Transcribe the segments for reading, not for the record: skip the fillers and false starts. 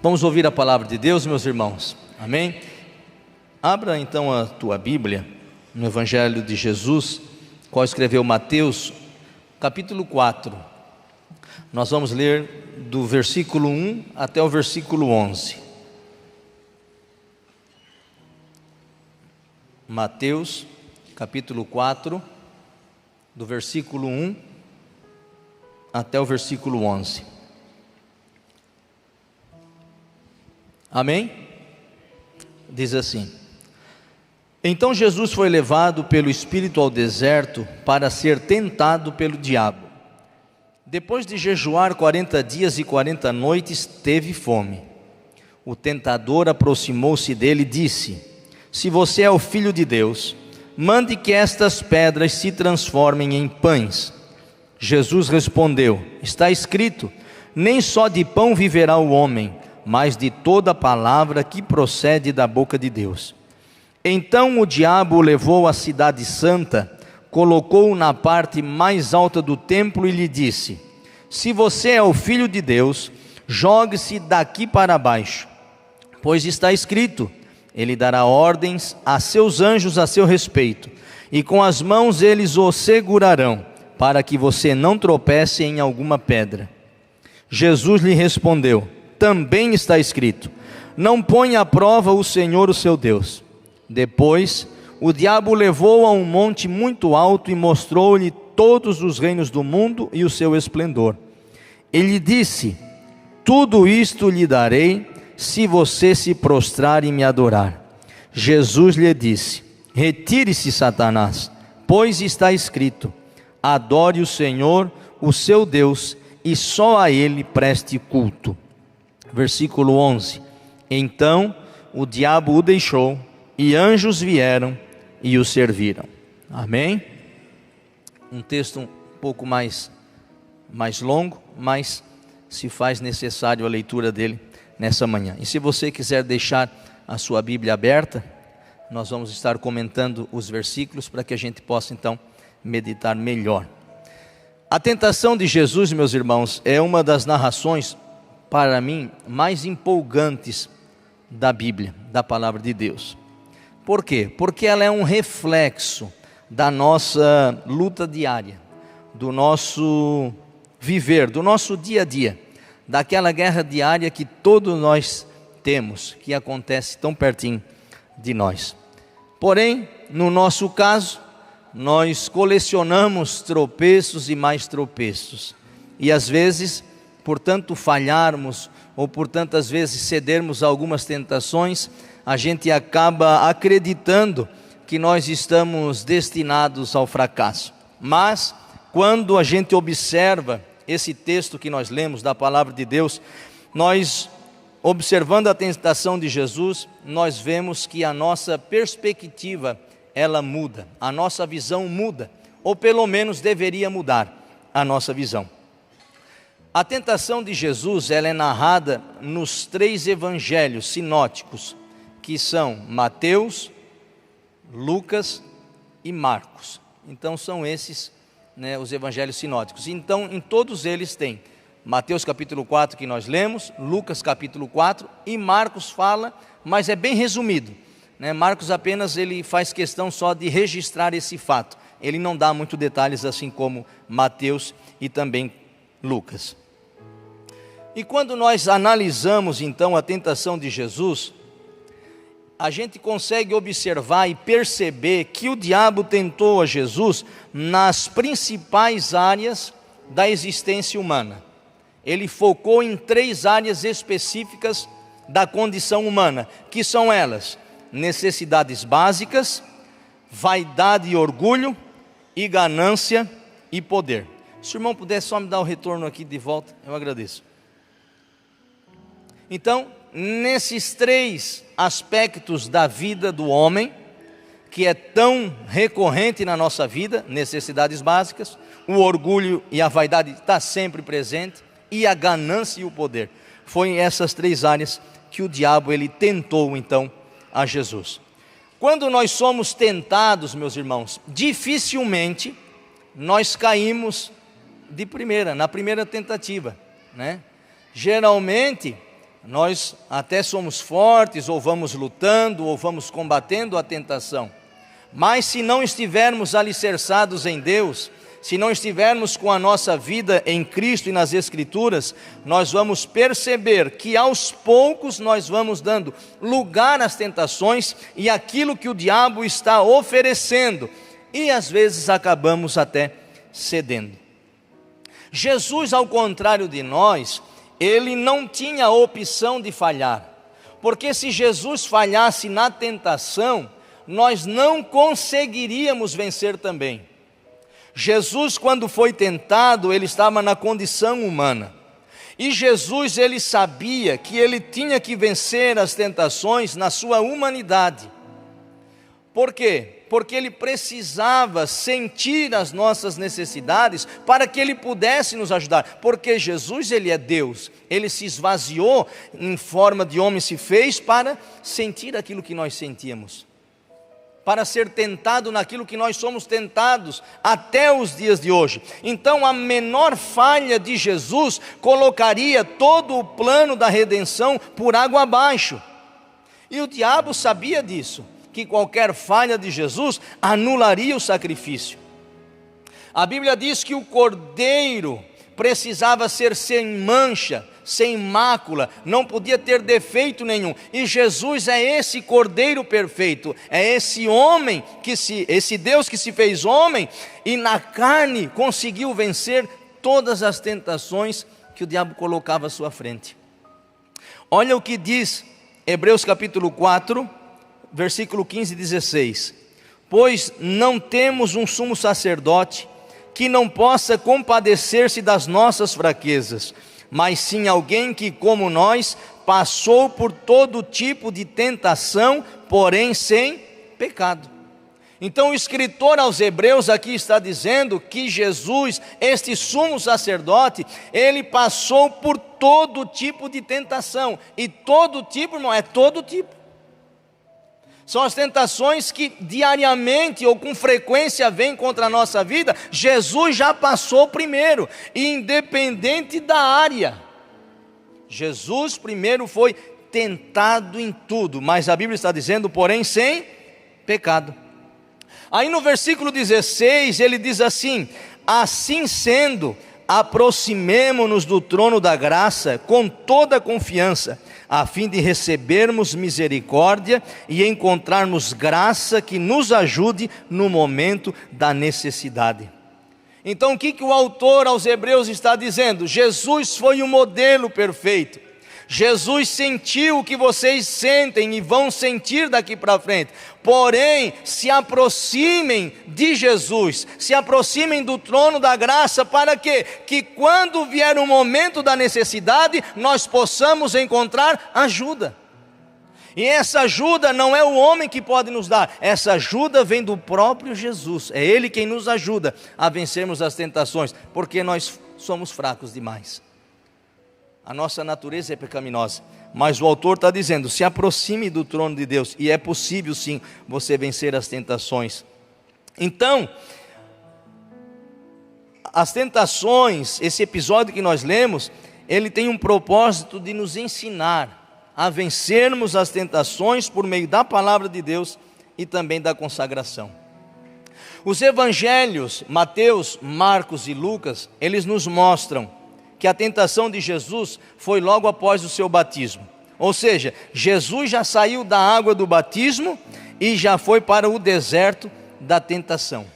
Vamos ouvir a palavra de Deus, meus irmãos, amém? Abra então a tua Bíblia no Evangelho de Jesus, qual escreveu Mateus, capítulo 4. Nós vamos ler do versículo 1 até o versículo 11. Mateus, capítulo 4, do versículo 1 até o versículo 11. Amém? Diz assim: Então Jesus foi levado pelo Espírito ao deserto para ser tentado pelo diabo. Depois de jejuar 40 dias e 40 noites, teve fome. O tentador aproximou-se dele e disse: Se você é o Filho de Deus, mande que estas pedras se transformem em pães. Jesus respondeu: Está escrito, nem só de pão viverá o homem, mas de toda palavra que procede da boca de Deus. Então o diabo o levou à cidade santa, colocou-o na parte mais alta do templo e lhe disse: Se você é o Filho de Deus, jogue-se daqui para baixo, pois está escrito, ele dará ordens a seus anjos a seu respeito, e com as mãos eles o segurarão, para que você não tropece em alguma pedra. Jesus lhe respondeu: Também está escrito, não ponha à prova o Senhor o seu Deus. Depois, o diabo o levou a um monte muito alto e mostrou-lhe todos os reinos do mundo e o seu esplendor. Ele disse: Tudo isto lhe darei, se você se prostrar e me adorar. Jesus lhe disse: Retire-se, Satanás, pois está escrito, adore o Senhor, o seu Deus, e só a ele preste culto. Versículo 11: Então o diabo o deixou, e anjos vieram e o serviram. Amém? Um texto um pouco mais longo, mas se faz necessário a leitura dele nessa manhã. E se você quiser deixar a sua Bíblia aberta, nós vamos estar comentando os versículos para que a gente possa então meditar melhor. A tentação de Jesus, meus irmãos, é uma das narrações, para mim, mais empolgantes da Bíblia, da palavra de Deus. Por quê? Porque ela é um reflexo da nossa luta diária, do nosso viver, do nosso dia a dia, daquela guerra diária que todos nós temos, que acontece tão pertinho de nós. Porém, no nosso caso, nós colecionamos tropeços e mais tropeços, e às vezes, por tanto falharmos, ou por tantas vezes cedermos a algumas tentações, a gente acaba acreditando que nós estamos destinados ao fracasso. Mas, quando a gente observa esse texto que nós lemos da palavra de Deus, nós, observando a tentação de Jesus, nós vemos que a nossa perspectiva, ela muda, a nossa visão muda, ou pelo menos deveria mudar a nossa visão. A tentação de Jesus, ela é narrada nos 3 evangelhos sinóticos, que são Mateus, Lucas e Marcos. Então são esses, os evangelhos sinóticos. Então em todos eles tem Mateus capítulo 4 que nós lemos, Lucas capítulo 4 e Marcos fala, mas é bem resumido. Marcos apenas ele faz questão só de registrar esse fato. Ele não dá muito detalhes assim como Mateus e também Lucas. E quando nós analisamos então a tentação de Jesus, a gente consegue observar e perceber que o diabo tentou a Jesus nas principais áreas da existência humana. Ele focou em 3 áreas específicas da condição humana, que são elas: necessidades básicas, vaidade e orgulho, e ganância e poder. Se o irmão puder só me dar o retorno aqui de volta, eu agradeço. Então, nesses 3 aspectos da vida do homem, que é tão recorrente na nossa vida, necessidades básicas, o orgulho e a vaidade está sempre presente, e a ganância e o poder. Foi essas 3 áreas que o diabo ele tentou então a Jesus. Quando nós somos tentados, meus irmãos, dificilmente nós caímos de primeira, na primeira tentativa, Geralmente nós até somos fortes, ou vamos lutando, ou vamos combatendo a tentação. Mas se não estivermos alicerçados em Deus, se não estivermos com a nossa vida em Cristo e nas Escrituras, nós vamos perceber que aos poucos nós vamos dando lugar às tentações e aquilo que o diabo está oferecendo, e às vezes acabamos até cedendo. Jesus, ao contrário de nós, ele não tinha a opção de falhar, porque se Jesus falhasse na tentação, nós não conseguiríamos vencer também. Jesus, quando foi tentado, ele estava na condição humana, e Jesus, ele sabia que ele tinha que vencer as tentações na sua humanidade. Por quê? Porque ele precisava sentir as nossas necessidades para que ele pudesse nos ajudar, porque Jesus, ele é Deus, ele se esvaziou em forma de homem, se fez para sentir aquilo que nós sentíamos, para ser tentado naquilo que nós somos tentados até os dias de hoje. Então a menor falha de Jesus colocaria todo o plano da redenção por água abaixo, e o diabo sabia disso, que qualquer falha de Jesus anularia o sacrifício. A Bíblia diz que o cordeiro precisava ser sem mancha, sem mácula, não podia ter defeito nenhum, e Jesus é esse cordeiro perfeito, é esse homem, esse Deus que se fez homem, e na carne conseguiu vencer todas as tentações que o diabo colocava à sua frente. Olha o que diz Hebreus capítulo 4, versículo 15 e 16: pois não temos um sumo sacerdote que não possa compadecer-se das nossas fraquezas, mas sim alguém que, como nós, passou por todo tipo de tentação, porém sem pecado. Então o escritor aos Hebreus aqui está dizendo que Jesus, este sumo sacerdote, ele passou por todo tipo de tentação, e todo tipo, irmão, é todo tipo. São as tentações que diariamente ou com frequência vêm contra a nossa vida. Jesus já passou primeiro, independente da área. Jesus primeiro foi tentado em tudo, mas a Bíblia está dizendo, porém, sem pecado. Aí no versículo 16, ele diz assim: assim sendo, aproximemo-nos do trono da graça com toda a confiança, a fim de recebermos misericórdia e encontrarmos graça que nos ajude no momento da necessidade. Então o que o autor aos Hebreus está dizendo? Jesus foi o modelo perfeito. Jesus sentiu o que vocês sentem e vão sentir daqui para frente. Porém, se aproximem de Jesus, se aproximem do trono da graça, para quê? Que quando vier o momento da necessidade, nós possamos encontrar ajuda. E essa ajuda não é o homem que pode nos dar, essa ajuda vem do próprio Jesus. É Ele quem nos ajuda a vencermos as tentações, porque nós somos fracos demais. A nossa natureza é pecaminosa, mas o autor está dizendo, se aproxime do trono de Deus, e é possível sim você vencer as tentações. Então, as tentações, esse episódio que nós lemos, ele tem um propósito de nos ensinar a vencermos as tentações por meio da palavra de Deus e também da consagração. Os evangelhos, Mateus, Marcos e Lucas, eles nos mostram que a tentação de Jesus foi logo após o seu batismo. Ou seja, Jesus já saiu da água do batismo e já foi para o deserto da tentação.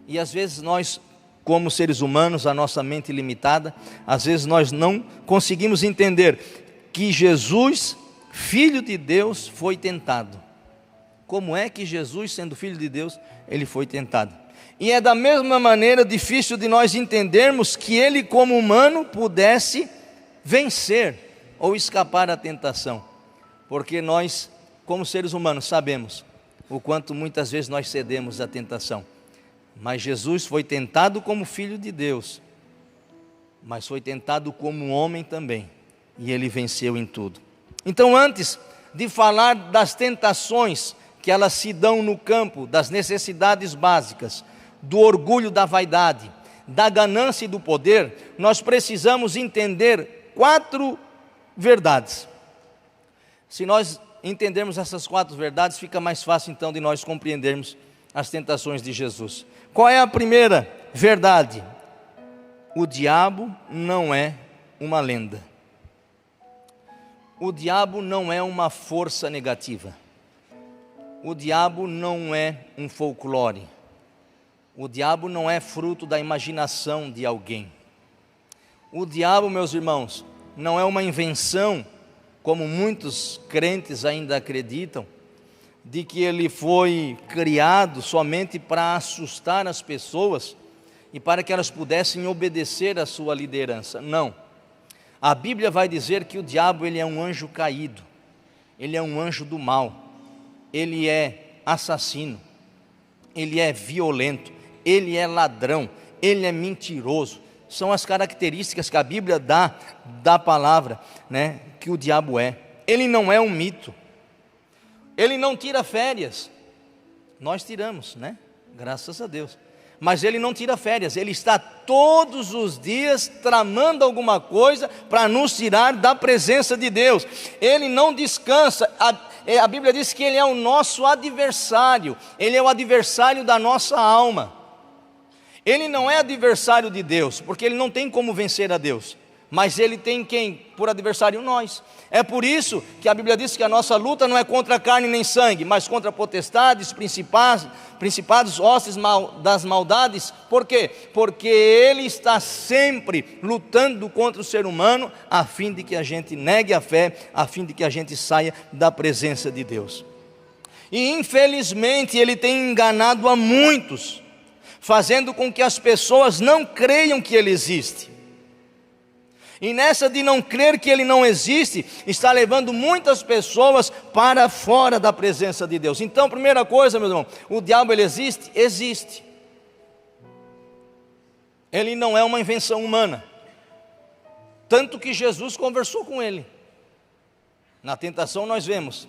E às vezes nós, como seres humanos, a nossa mente limitada, às vezes nós não conseguimos entender que Jesus, Filho de Deus, foi tentado. Como é que Jesus, sendo Filho de Deus, ele foi tentado? E é da mesma maneira difícil de nós entendermos que ele, como humano, pudesse vencer ou escapar à tentação, porque nós, como seres humanos, sabemos o quanto muitas vezes nós cedemos à tentação. Mas Jesus foi tentado como Filho de Deus, mas foi tentado como homem também, e ele venceu em tudo. Então, antes de falar das tentações que elas se dão no campo das necessidades básicas, do orgulho, da vaidade, da ganância e do poder, nós precisamos entender 4 verdades. Se nós entendermos essas 4 verdades, fica mais fácil então de nós compreendermos as tentações de Jesus. Qual é a primeira verdade? O diabo não é uma lenda. O diabo não é uma força negativa. O diabo não é um folclore. O diabo não é fruto da imaginação de alguém. O diabo, meus irmãos, não é uma invenção, como muitos crentes ainda acreditam, de que ele foi criado somente para assustar as pessoas e para que elas pudessem obedecer à sua liderança. Não. A Bíblia vai dizer que o diabo ele é um anjo caído, ele é um anjo do mal, ele é assassino, ele é violento, ele é ladrão, ele é mentiroso. São as características que a Bíblia dá da palavra, né, que o diabo é. Ele não é um mito, ele não tira férias, nós tiramos, né? Graças a Deus. Mas ele não tira férias, ele está todos os dias tramando alguma coisa para nos tirar da presença de Deus. Ele não descansa. A Bíblia diz que ele é o nosso adversário, ele é o adversário da nossa alma. Ele não é adversário de Deus, porque ele não tem como vencer a Deus. Mas ele tem quem? Por adversário nós. É por isso que a Bíblia diz que a nossa luta não é contra carne nem sangue, mas contra potestades, principados, hostes das maldades. Por quê? Porque ele está sempre lutando contra o ser humano, a fim de que a gente negue a fé, a fim de que a gente saia da presença de Deus. E infelizmente ele tem enganado a muitos, fazendo com que as pessoas não creiam que ele existe. E nessa de não crer que ele não existe, está levando muitas pessoas para fora da presença de Deus. Então, primeira coisa, meu irmão, o diabo ele existe? Existe. Ele não é uma invenção humana. Tanto que Jesus conversou com ele. Na tentação nós vemos.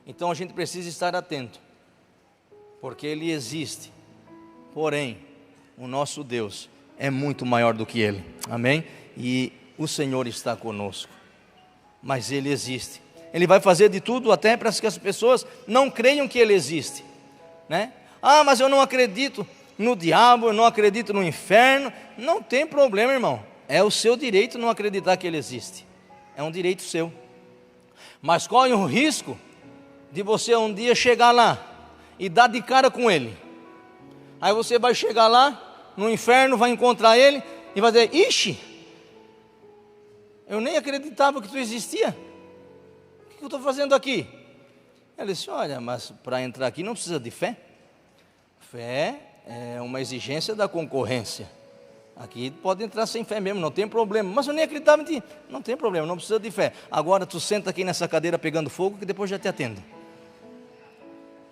Então a gente precisa estar atento, porque ele existe. Porém, o nosso Deus é muito maior do que ele. Amém? E o Senhor está conosco, mas ele existe. Ele vai fazer de tudo até para que as pessoas não creiam que ele existe, né? Ah, mas eu não acredito no diabo, eu não acredito no inferno. Não tem problema, irmão, é o seu direito não acreditar que ele existe, é um direito seu. Mas corre o risco de você um dia chegar lá e dar de cara com ele. Aí você vai chegar lá no inferno, vai encontrar ele e vai dizer: ixi, eu nem acreditava que tu existia. O que eu estou fazendo aqui? Ele disse: olha, mas para entrar aqui não precisa de fé. Fé é uma exigência da concorrência. Aqui pode entrar sem fé mesmo, não tem problema. Mas eu nem acreditava em ti. Não tem problema, não precisa de fé. Agora tu senta aqui nessa cadeira pegando fogo, que depois já te atendo.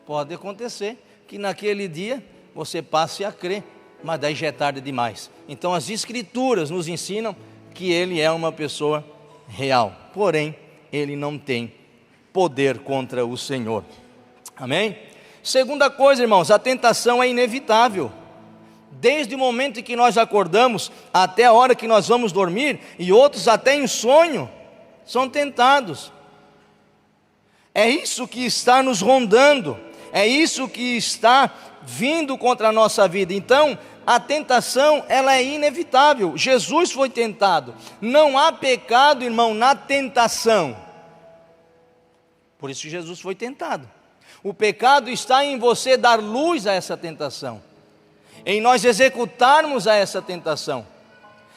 Pode acontecer que naquele dia você passe a crer, mas daí já é tarde demais. Então as Escrituras nos ensinam que ele é uma pessoa real, porém ele não tem poder contra o Senhor. Amém? Segunda coisa, irmãos, a tentação é inevitável. Desde o momento em que nós acordamos até a hora que nós vamos dormir, e outros até em sonho são tentados. É isso que está nos rondando, é isso que está vindo contra a nossa vida. Então a tentação, ela é inevitável. Jesus foi tentado. Não há pecado, irmão, na tentação. Por isso Jesus foi tentado. O pecado está em você dar luz a essa tentação, em nós executarmos a essa tentação,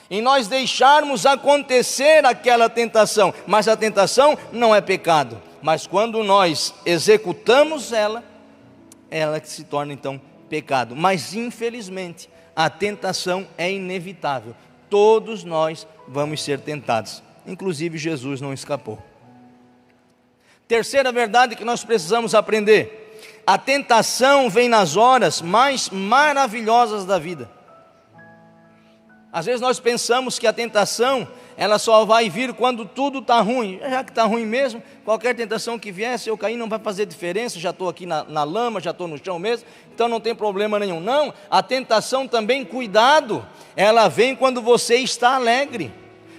em nós deixarmos acontecer aquela tentação. Mas a tentação não é pecado. Mas quando nós executamos ela que se torna então pecado. Mas infelizmente a tentação é inevitável. Todos nós vamos ser tentados. Inclusive Jesus não escapou. Terceira verdade que nós precisamos aprender: a tentação vem nas horas mais maravilhosas da vida. Às vezes nós pensamos que a tentação ela só vai vir quando tudo está ruim. Já que está ruim mesmo, qualquer tentação que vier, se eu cair não vai fazer diferença, já estou aqui na lama, já estou no chão mesmo, então não tem problema nenhum. Não, a tentação também, cuidado, ela vem quando você está alegre,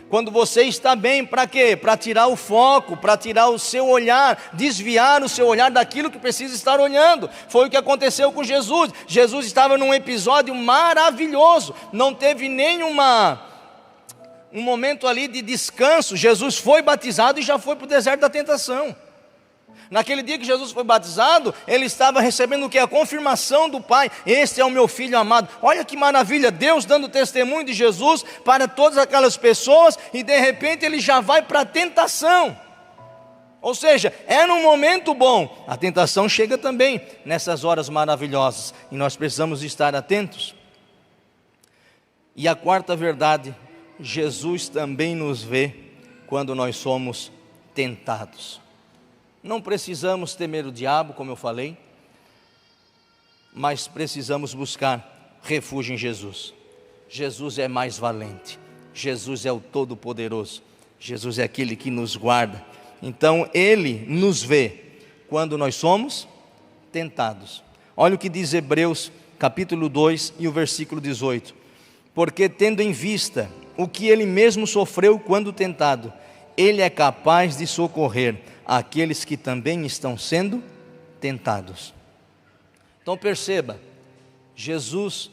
Quando você está bem, para quê? Para tirar o foco, para tirar o seu olhar, desviar o seu olhar daquilo que precisa estar olhando. Foi o que aconteceu com Jesus. Jesus estava num episódio maravilhoso, não teve um momento ali de descanso. Jesus foi batizado e já foi para o deserto da tentação. Naquele dia que Jesus foi batizado, ele estava recebendo o que? A confirmação do Pai. Este é o meu filho amado. Olha que maravilha, Deus dando testemunho de Jesus para todas aquelas pessoas, e de repente ele já vai para a tentação. Ou seja, é num momento bom. A tentação chega também nessas horas maravilhosas, e nós precisamos estar atentos. E a quarta verdade, Jesus também nos vê quando nós somos tentados. Não precisamos temer o diabo, como eu falei, mas precisamos buscar refúgio em Jesus. Jesus é mais valente, Jesus é o Todo-Poderoso, Jesus é aquele que nos guarda. Então Ele nos vê quando nós somos tentados. Olha o que diz Hebreus capítulo 2 e o versículo 18: porque tendo em vista o que Ele mesmo sofreu quando tentado, Ele é capaz de socorrer aqueles que também estão sendo tentados. Então perceba, Jesus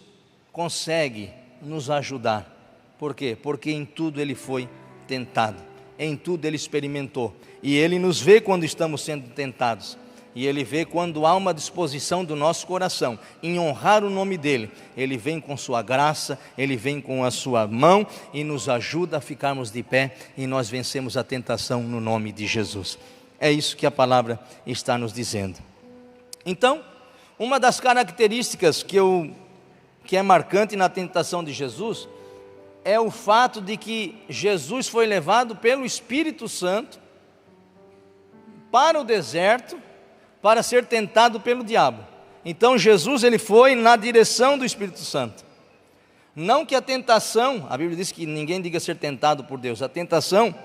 consegue nos ajudar. Por quê? Porque em tudo Ele foi tentado, em tudo Ele experimentou, e Ele nos vê quando estamos sendo tentados, e Ele vê quando há uma disposição do nosso coração em honrar o nome dEle. Ele vem com sua graça, Ele vem com a sua mão e nos ajuda a ficarmos de pé, e nós vencemos a tentação no nome de Jesus. É isso que a palavra está nos dizendo. Então, uma das características que é marcante na tentação de Jesus é o fato de que Jesus foi levado pelo Espírito Santo para o deserto para ser tentado pelo diabo. Então Jesus ele foi na direção do Espírito Santo. Não que a tentação, a Bíblia diz que ninguém diga ser tentado por Deus. A tentação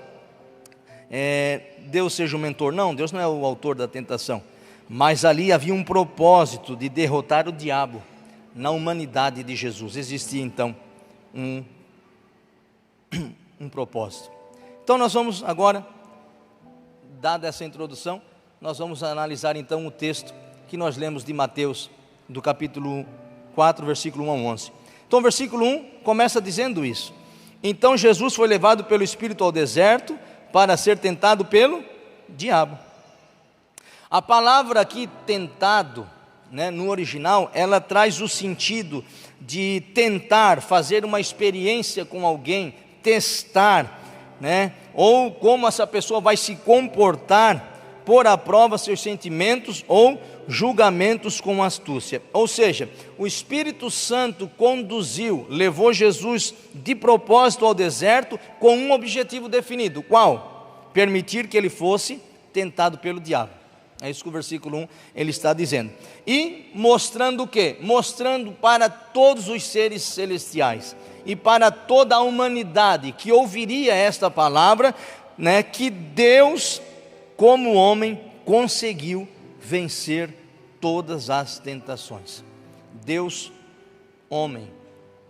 Deus seja o mentor. Não, Deus não é o autor da tentação. Mas ali havia um propósito de derrotar o diabo na humanidade de Jesus. Existia então um propósito. Então nós vamos agora, dada essa introdução, nós vamos analisar então o texto que nós lemos de Mateus, do capítulo 4, versículo 1 a 11. Então o versículo 1 começa dizendo isso: então Jesus foi levado pelo Espírito ao deserto para ser tentado pelo diabo. A palavra aqui tentado, no original, ela traz o sentido de tentar, fazer uma experiência com alguém, testar, ou como essa pessoa vai se comportar, pôr à prova seus sentimentos ou julgamentos com astúcia. Ou seja, o Espírito Santo conduziu, levou Jesus de propósito ao deserto com um objetivo definido. Qual? Permitir que ele fosse tentado pelo diabo. É isso que o versículo 1 ele está dizendo. E mostrando o quê? Mostrando para todos os seres celestiais e para toda a humanidade que ouviria esta palavra, que Deus, como homem, conseguiu vencer todas as tentações. Deus, homem,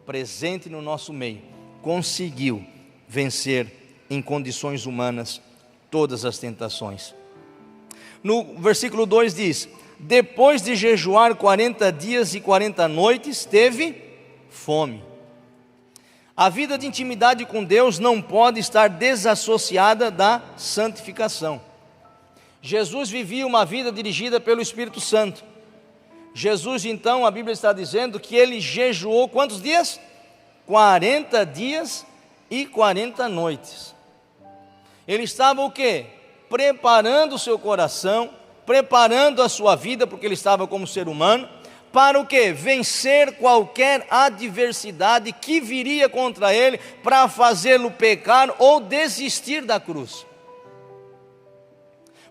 presente no nosso meio, conseguiu vencer em condições humanas todas as tentações. No versículo 2 diz: depois de jejuar 40 dias e 40 noites, teve fome. A vida de intimidade com Deus não pode estar desassociada da santificação. Jesus vivia uma vida dirigida pelo Espírito Santo. Jesus, então, a Bíblia está dizendo que ele jejuou quantos dias? 40 dias e 40 noites. Ele estava o quê? Preparando o seu coração, preparando a sua vida, porque ele estava como ser humano, para o quê? Vencer qualquer adversidade que viria contra ele, para fazê-lo pecar ou desistir da cruz.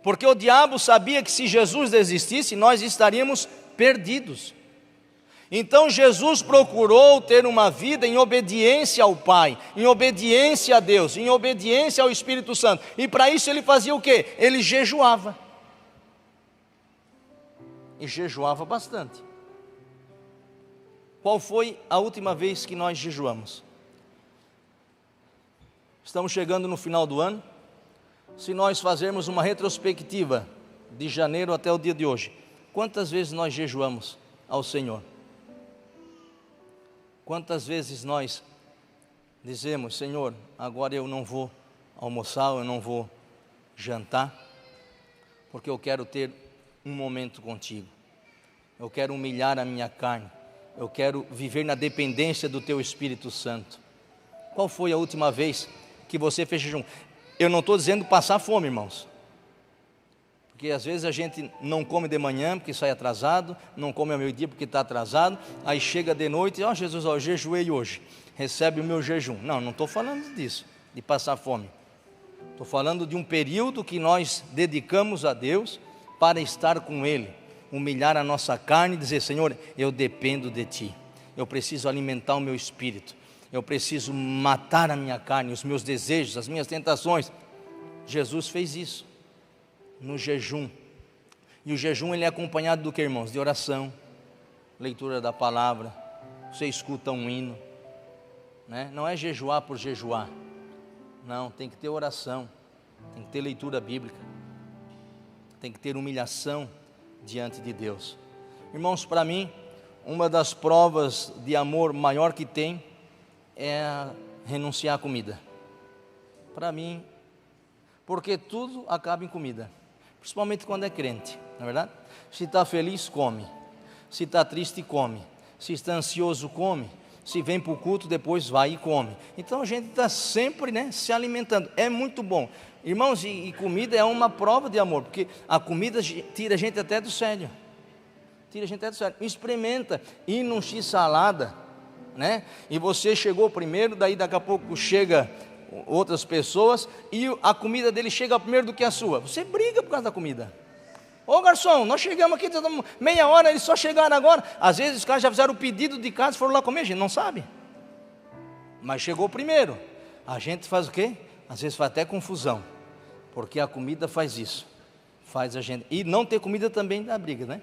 Porque o diabo sabia que se Jesus desistisse, nós estaríamos perdidos. Então Jesus procurou ter uma vida em obediência ao Pai, em obediência a Deus, em obediência ao Espírito Santo. E para isso ele fazia o quê? Ele jejuava. E jejuava bastante. Qual foi a última vez que nós jejuamos? Estamos chegando no final do ano. Se nós fazermos uma retrospectiva de janeiro até o dia de hoje, quantas vezes nós jejuamos ao Senhor? Quantas vezes nós dizemos: Senhor, agora eu não vou almoçar, eu não vou jantar, porque eu quero ter um momento contigo, eu quero humilhar a minha carne, eu quero viver na dependência do Teu Espírito Santo. Qual foi a última vez que você fez jejum? Eu não estou dizendo passar fome, irmãos, porque às vezes a gente não come de manhã porque sai atrasado, não come ao meio-dia porque está atrasado, aí chega de noite e Jesus, eu jejuei hoje, recebe o meu jejum. Não estou falando disso, de passar fome. Estou falando de um período que nós dedicamos a Deus para estar com Ele, humilhar a nossa carne e dizer: Senhor, eu dependo de Ti, eu preciso alimentar o meu espírito, eu preciso matar a minha carne, os meus desejos, as minhas tentações. Jesus fez isso no jejum. E o jejum ele é acompanhado do que, irmãos? De oração, leitura da palavra. Você escuta um hino, né? Não é jejuar por jejuar. Não, tem que ter oração, tem que ter leitura bíblica, tem que ter humilhação diante de Deus. Irmãos, para mim, uma das provas de amor maior que tem é renunciar à comida. Para mim, porque tudo acaba em comida, principalmente quando é crente, não é verdade? Se está feliz, come. Se está triste, come. Se está ansioso, come. Se vem para o culto, depois vai e come. Então a gente está sempre, né, se alimentando. É muito bom. Irmãos, e comida é uma prova de amor, porque a comida tira a gente até do sério. Tira a gente até do sério. Experimenta ir num x-salada, né? E você chegou primeiro, daí daqui a pouco chega outras pessoas e a comida dele chega primeiro do que a sua. Você briga por causa da comida. Ô garçom, nós chegamos aqui, meia hora, eles só chegaram agora. Às vezes os caras já fizeram o pedido de casa e foram lá comer, a gente não sabe. Mas chegou primeiro. A gente faz o quê? Às vezes faz até confusão, porque a comida faz isso. Faz a gente. E não ter comida também dá briga, né?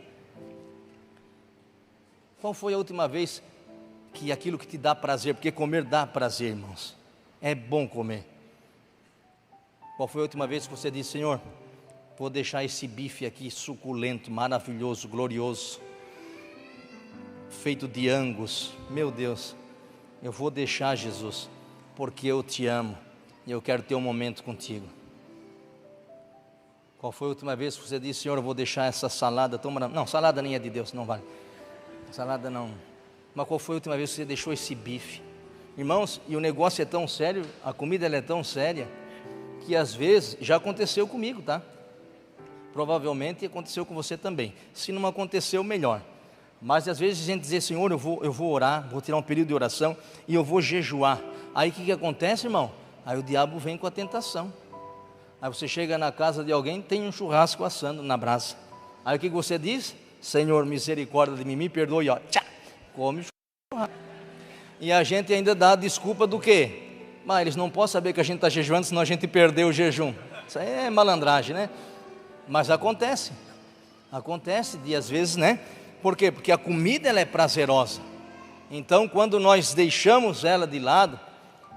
Qual foi a última vez que aquilo que te dá prazer, porque comer dá prazer, irmãos, é bom comer. Qual foi a última vez que você disse: Senhor, vou deixar esse bife aqui suculento, maravilhoso, glorioso, feito de Angus, meu Deus, eu vou deixar, Jesus, porque eu te amo e eu quero ter um momento contigo. Qual foi a última vez que você disse: Senhor, eu vou deixar essa salada tão maravilhosa? Não, salada nem é de Deus, não vale. Salada não. Mas qual foi a última vez que você deixou esse bife? Irmãos, e o negócio é tão sério, a comida ela é tão séria, que às vezes, já aconteceu comigo, tá? Provavelmente aconteceu com você também. Se não aconteceu, melhor. Mas às vezes a gente diz: Senhor, eu vou orar, vou tirar um período de oração e eu vou jejuar. Aí o que acontece, irmão? Aí o diabo vem com a tentação. Aí você chega na casa de alguém, tem um churrasco assando na brasa. Aí o que você diz? Senhor, misericórdia de mim, me perdoe, ó, tchá, come o churrasco. E a gente ainda dá a desculpa do quê? Mas eles não podem saber que a gente está jejuando, senão a gente perdeu o jejum. Isso aí é malandragem, né? Mas acontece de às vezes, né? Por quê? Porque a comida ela é prazerosa. Então quando nós deixamos ela de lado,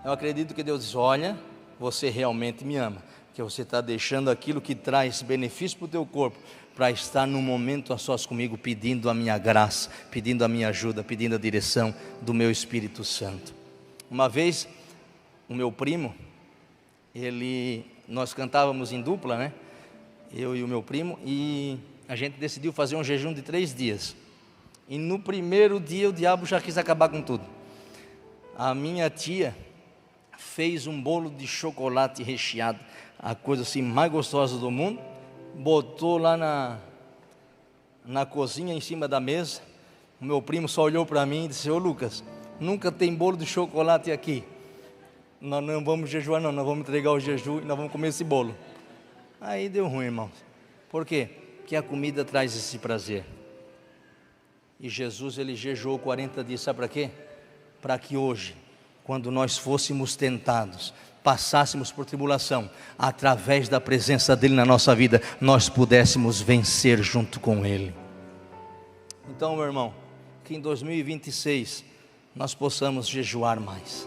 eu acredito que Deus diz: olha, você realmente me ama, porque você está deixando aquilo que traz benefício para o teu corpo, para estar num momento a sós comigo, pedindo a minha graça, pedindo a minha ajuda, pedindo a direção do meu Espírito Santo. Uma vez, o meu primo, nós cantávamos em dupla, né? Eu e o meu primo, e a gente decidiu fazer um jejum de 3 dias. E no primeiro dia o diabo já quis acabar com tudo. A minha tia fez um bolo de chocolate recheado, a coisa assim mais gostosa do mundo, botou lá na cozinha em cima da mesa. O meu primo só olhou para mim e disse: ô Lucas, nunca tem bolo de chocolate aqui, nós não vamos jejuar não, nós vamos entregar o jejum e nós vamos comer esse bolo. Aí deu ruim, irmãos. Por quê? Porque a comida traz esse prazer. E Jesus, ele jejuou 40 dias, sabe para quê? Para que hoje, quando nós fôssemos tentados, passássemos por tribulação, através da presença dele na nossa vida, nós pudéssemos vencer junto com ele. Então, meu irmão, que em 2026 nós possamos jejuar mais.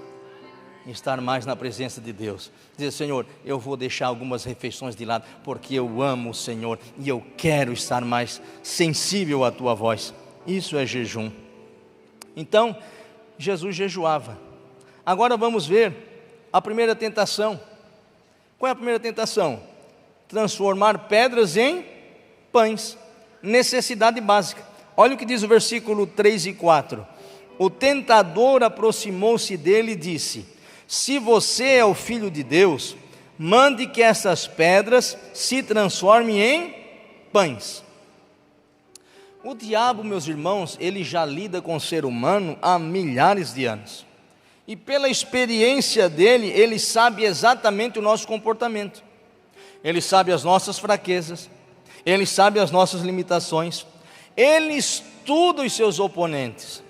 estar mais na presença de Deus. Dizer: Senhor, eu vou deixar algumas refeições de lado, porque eu amo o Senhor e eu quero estar mais sensível à tua voz. Isso é jejum. Então, Jesus jejuava. Agora vamos ver a primeira tentação. Qual é a primeira tentação? Transformar pedras em pães. Necessidade básica. Olha o que diz o versículo 3 e 4. O tentador aproximou-se dele e disse: se você é o Filho de Deus, mande que essas pedras se transformem em pães. O diabo, meus irmãos, ele já lida com o ser humano há milhares de anos. E pela experiência dele, ele sabe exatamente o nosso comportamento. Ele sabe as nossas fraquezas, ele sabe as nossas limitações, ele estuda os seus oponentes,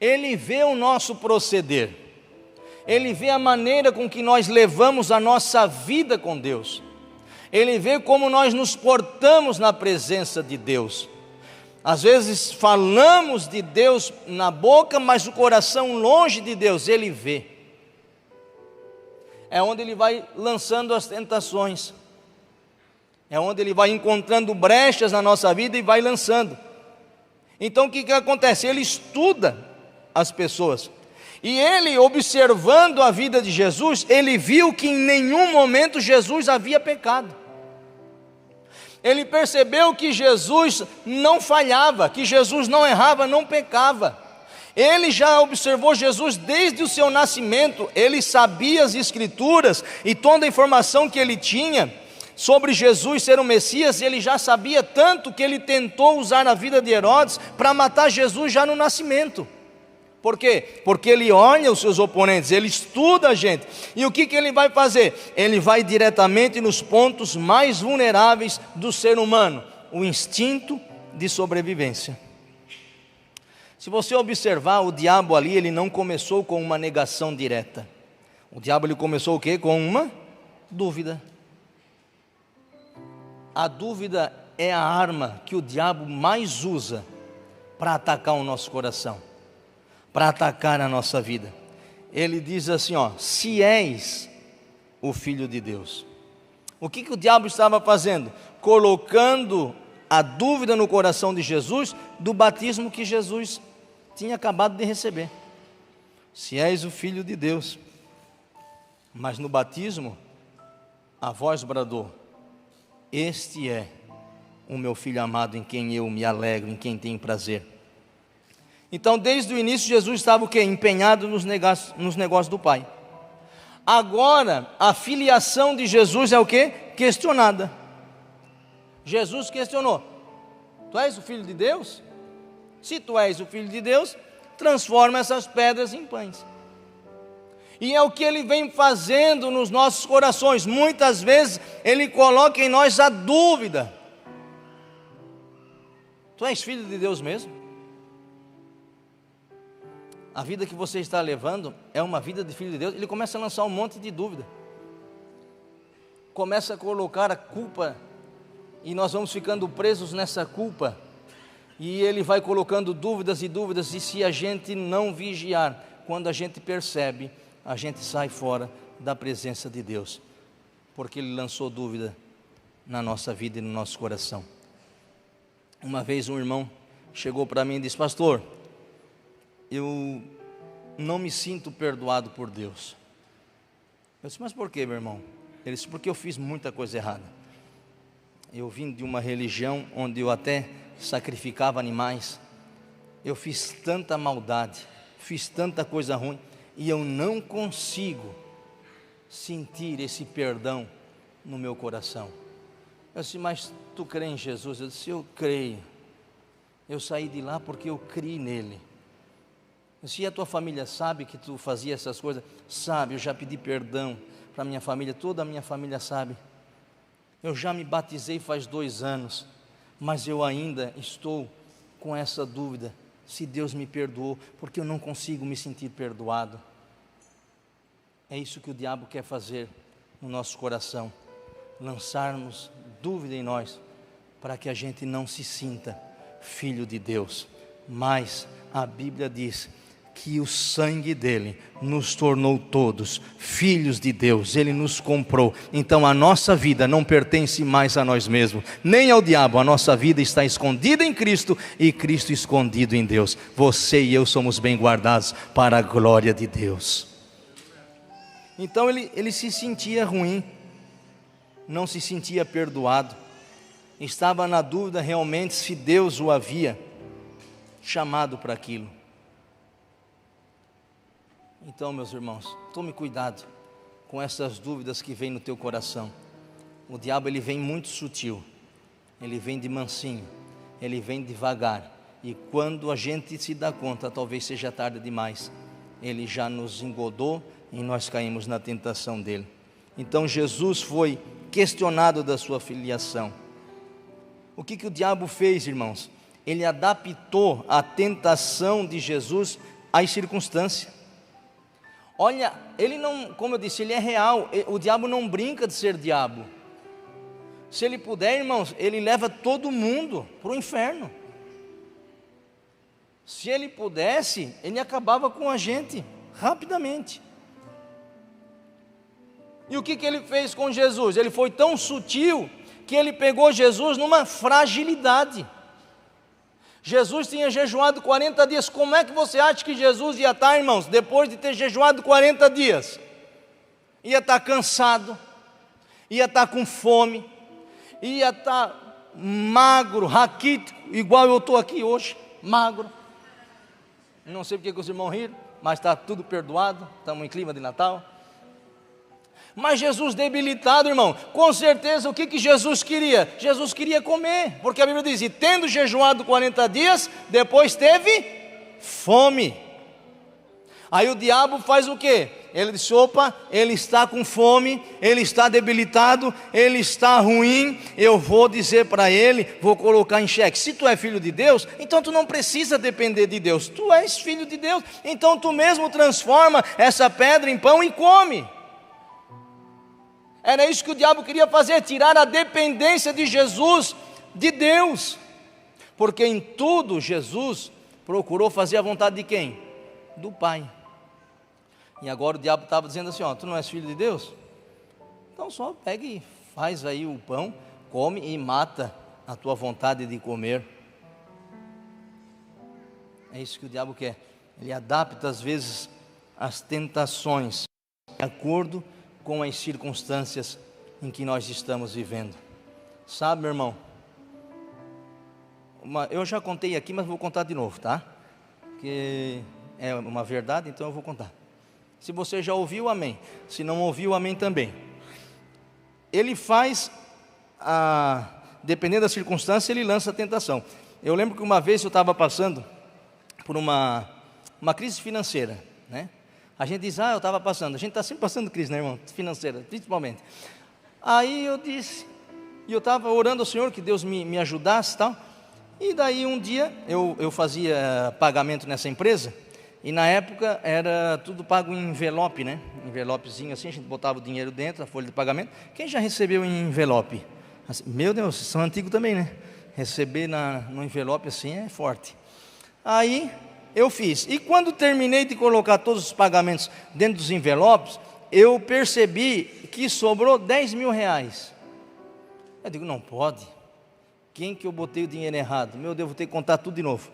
ele vê o nosso proceder, ele vê a maneira com que nós levamos a nossa vida com Deus, ele vê como nós nos portamos na presença de Deus. Às vezes falamos de Deus na boca, mas o coração longe de Deus, ele vê. É onde ele vai lançando as tentações, é onde ele vai encontrando brechas na nossa vida e vai lançando. Então o que acontece? Ele estuda as pessoas, e ele, observando a vida de Jesus, ele viu que em nenhum momento Jesus havia pecado. Ele percebeu que Jesus não falhava, que Jesus não errava, não pecava. Ele já observou Jesus desde o seu nascimento, ele sabia as Escrituras e toda a informação que ele tinha sobre Jesus ser o Messias. Ele já sabia tanto que ele tentou usar a vida de Herodes para matar Jesus já no nascimento. Por quê? Porque ele olha os seus oponentes, ele estuda a gente. E o que ele vai fazer? Ele vai diretamente nos pontos mais vulneráveis do ser humano: o instinto de sobrevivência. Se você observar, o diabo ali, ele não começou com uma negação direta. O diabo ele começou o quê? Com uma dúvida. A dúvida é a arma que o diabo mais usa para atacar o nosso coração, para atacar a nossa vida. Ele diz assim, se és o Filho de Deus. O que o diabo estava fazendo? Colocando a dúvida no coração de Jesus do batismo que Jesus tinha acabado de receber. Se és o Filho de Deus. Mas no batismo, a voz bradou: este é o meu Filho amado, em quem eu me alegro, em quem tenho prazer. Então, desde o início, Jesus estava o quê? Empenhado nos negócios do Pai. Agora, a filiação de Jesus é o quê? Questionada. Jesus questionou: tu és o Filho de Deus? Se tu és o Filho de Deus, transforma essas pedras em pães. E é o que ele vem fazendo nos nossos corações. Muitas vezes ele coloca em nós a dúvida: tu és filho de Deus mesmo? A vida que você está levando é uma vida de filho de Deus? Ele começa a lançar um monte de dúvida, começa a colocar a culpa, e nós vamos ficando presos nessa culpa, e ele vai colocando dúvidas e dúvidas, e se a gente não vigiar, quando a gente percebe, a gente sai fora da presença de Deus, porque ele lançou dúvida na nossa vida e no nosso coração. Uma vez um irmão chegou para mim e disse: pastor, eu não me sinto perdoado por Deus. Eu disse: mas por quê, meu irmão? Ele disse: porque eu fiz muita coisa errada. Eu vim de uma religião onde eu até sacrificava animais. Eu fiz tanta maldade, fiz tanta coisa ruim, e eu não consigo sentir esse perdão no meu coração. Eu disse: mas tu crê em Jesus? Eu disse: eu creio. Eu saí de lá porque eu criei nele. Eu disse: e a tua família sabe que tu fazia essas coisas? Sabe, eu já pedi perdão para a minha família, toda a minha família sabe. Eu já me batizei faz 2 anos, mas eu ainda estou com essa dúvida, se Deus me perdoou, porque eu não consigo me sentir perdoado. É isso que o diabo quer fazer no nosso coração, lançarmos dúvida em nós, para que a gente não se sinta filho de Deus. Mas a Bíblia diz que o sangue dele nos tornou todos filhos de Deus, ele nos comprou. Então a nossa vida não pertence mais a nós mesmos, nem ao diabo. A nossa vida está escondida em Cristo e Cristo escondido em Deus. Você e eu somos bem guardados para a glória de Deus. Então ele se sentia ruim, não se sentia perdoado, estava na dúvida realmente se Deus o havia chamado para aquilo. Então, meus irmãos, tome cuidado com essas dúvidas que vêm no teu coração. O diabo, ele vem muito sutil, ele vem de mansinho, ele vem devagar, e quando a gente se dá conta, talvez seja tarde demais, ele já nos engodou e nós caímos na tentação dele. Então Jesus foi questionado da sua filiação. O que o diabo fez, irmãos? Ele adaptou a tentação de Jesus às circunstâncias. Olha, ele não, como eu disse, ele é real. O diabo não brinca de ser diabo. Se ele puder, irmãos, ele leva todo mundo para o inferno. Se ele pudesse, ele acabava com a gente rapidamente. E o que ele fez com Jesus? Ele foi tão sutil que ele pegou Jesus numa fragilidade. Jesus tinha jejuado 40 dias. Como é que você acha que Jesus ia estar, irmãos, depois de ter jejuado 40 dias? Ia estar cansado, ia estar com fome, ia estar magro, raquítico, igual eu estou aqui hoje, magro. Não sei porque que os irmãos riram, mas está tudo perdoado, estamos em clima de Natal. Mas Jesus debilitado, irmão, com certeza o que Jesus queria? Jesus queria comer, porque a Bíblia diz, e tendo jejuado 40 dias, depois teve fome. Aí o diabo faz o quê? Ele diz, opa, ele está com fome, ele está debilitado, ele está ruim, eu vou dizer para ele, vou colocar em xeque, se tu é filho de Deus, então tu não precisa depender de Deus, tu és filho de Deus, então tu mesmo transforma essa pedra em pão e come. Era isso que o diabo queria fazer, tirar a dependência de Jesus, de Deus, porque em tudo Jesus procurou fazer a vontade de quem? Do Pai. E agora o diabo estava dizendo assim, ó, tu não és filho de Deus? Então só pega e faz aí o pão, come e mata a tua vontade de comer. É isso que o diabo quer, ele adapta às vezes as tentações, de acordo com as circunstâncias em que nós estamos vivendo. Sabe, meu irmão, eu já contei aqui, mas vou contar de novo, tá? Porque é uma verdade, então eu vou contar. Se você já ouviu, amém. Se não ouviu, amém também. Ele faz, dependendo da circunstância, ele lança a tentação. Eu lembro que uma vez eu estava passando por uma crise financeira, né? A gente diz, eu estava passando, a gente está sempre passando crise, né, irmão? Financeira, principalmente. Aí eu disse, e eu estava orando ao Senhor que Deus me ajudasse e tal. E daí um dia eu fazia pagamento nessa empresa, e na época era tudo pago em envelope, né? Envelopezinho assim, a gente botava o dinheiro dentro, a folha de pagamento. Quem já recebeu em envelope? Assim, meu Deus, vocês são antigos também, né? Receber no envelope assim é forte. Aí eu fiz, e quando terminei de colocar todos os pagamentos dentro dos envelopes, eu percebi que sobrou 10 mil reais. Eu digo, não pode, quem que eu botei o dinheiro errado? Meu Deus, vou ter que contar tudo de novo.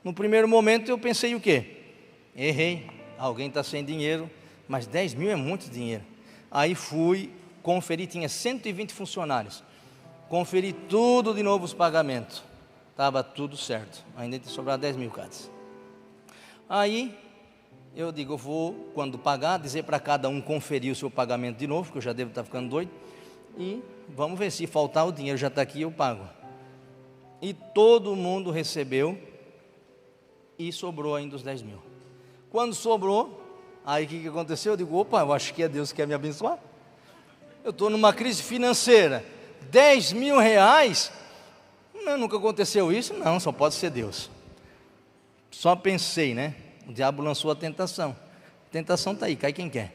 No primeiro momento eu pensei o quê? Errei, alguém está sem dinheiro, mas 10 mil é muito dinheiro. Aí fui conferir, tinha 120 funcionários, conferi tudo de novo os pagamentos, estava tudo certo, ainda tinha sobrado 10 mil caras. Aí eu digo, eu vou, quando pagar, dizer para cada um conferir o seu pagamento de novo, porque eu já devo estar ficando doido, e vamos ver, se faltar o dinheiro já está aqui, eu pago. E todo mundo recebeu, e sobrou ainda os 10 mil. Quando sobrou, aí o que aconteceu? Eu digo, opa, eu acho que é Deus que quer me abençoar. Eu estou numa crise financeira, 10 mil reais, não, nunca aconteceu isso, não, só pode ser Deus. Só pensei, né? O diabo lançou a tentação está aí, cai quem quer.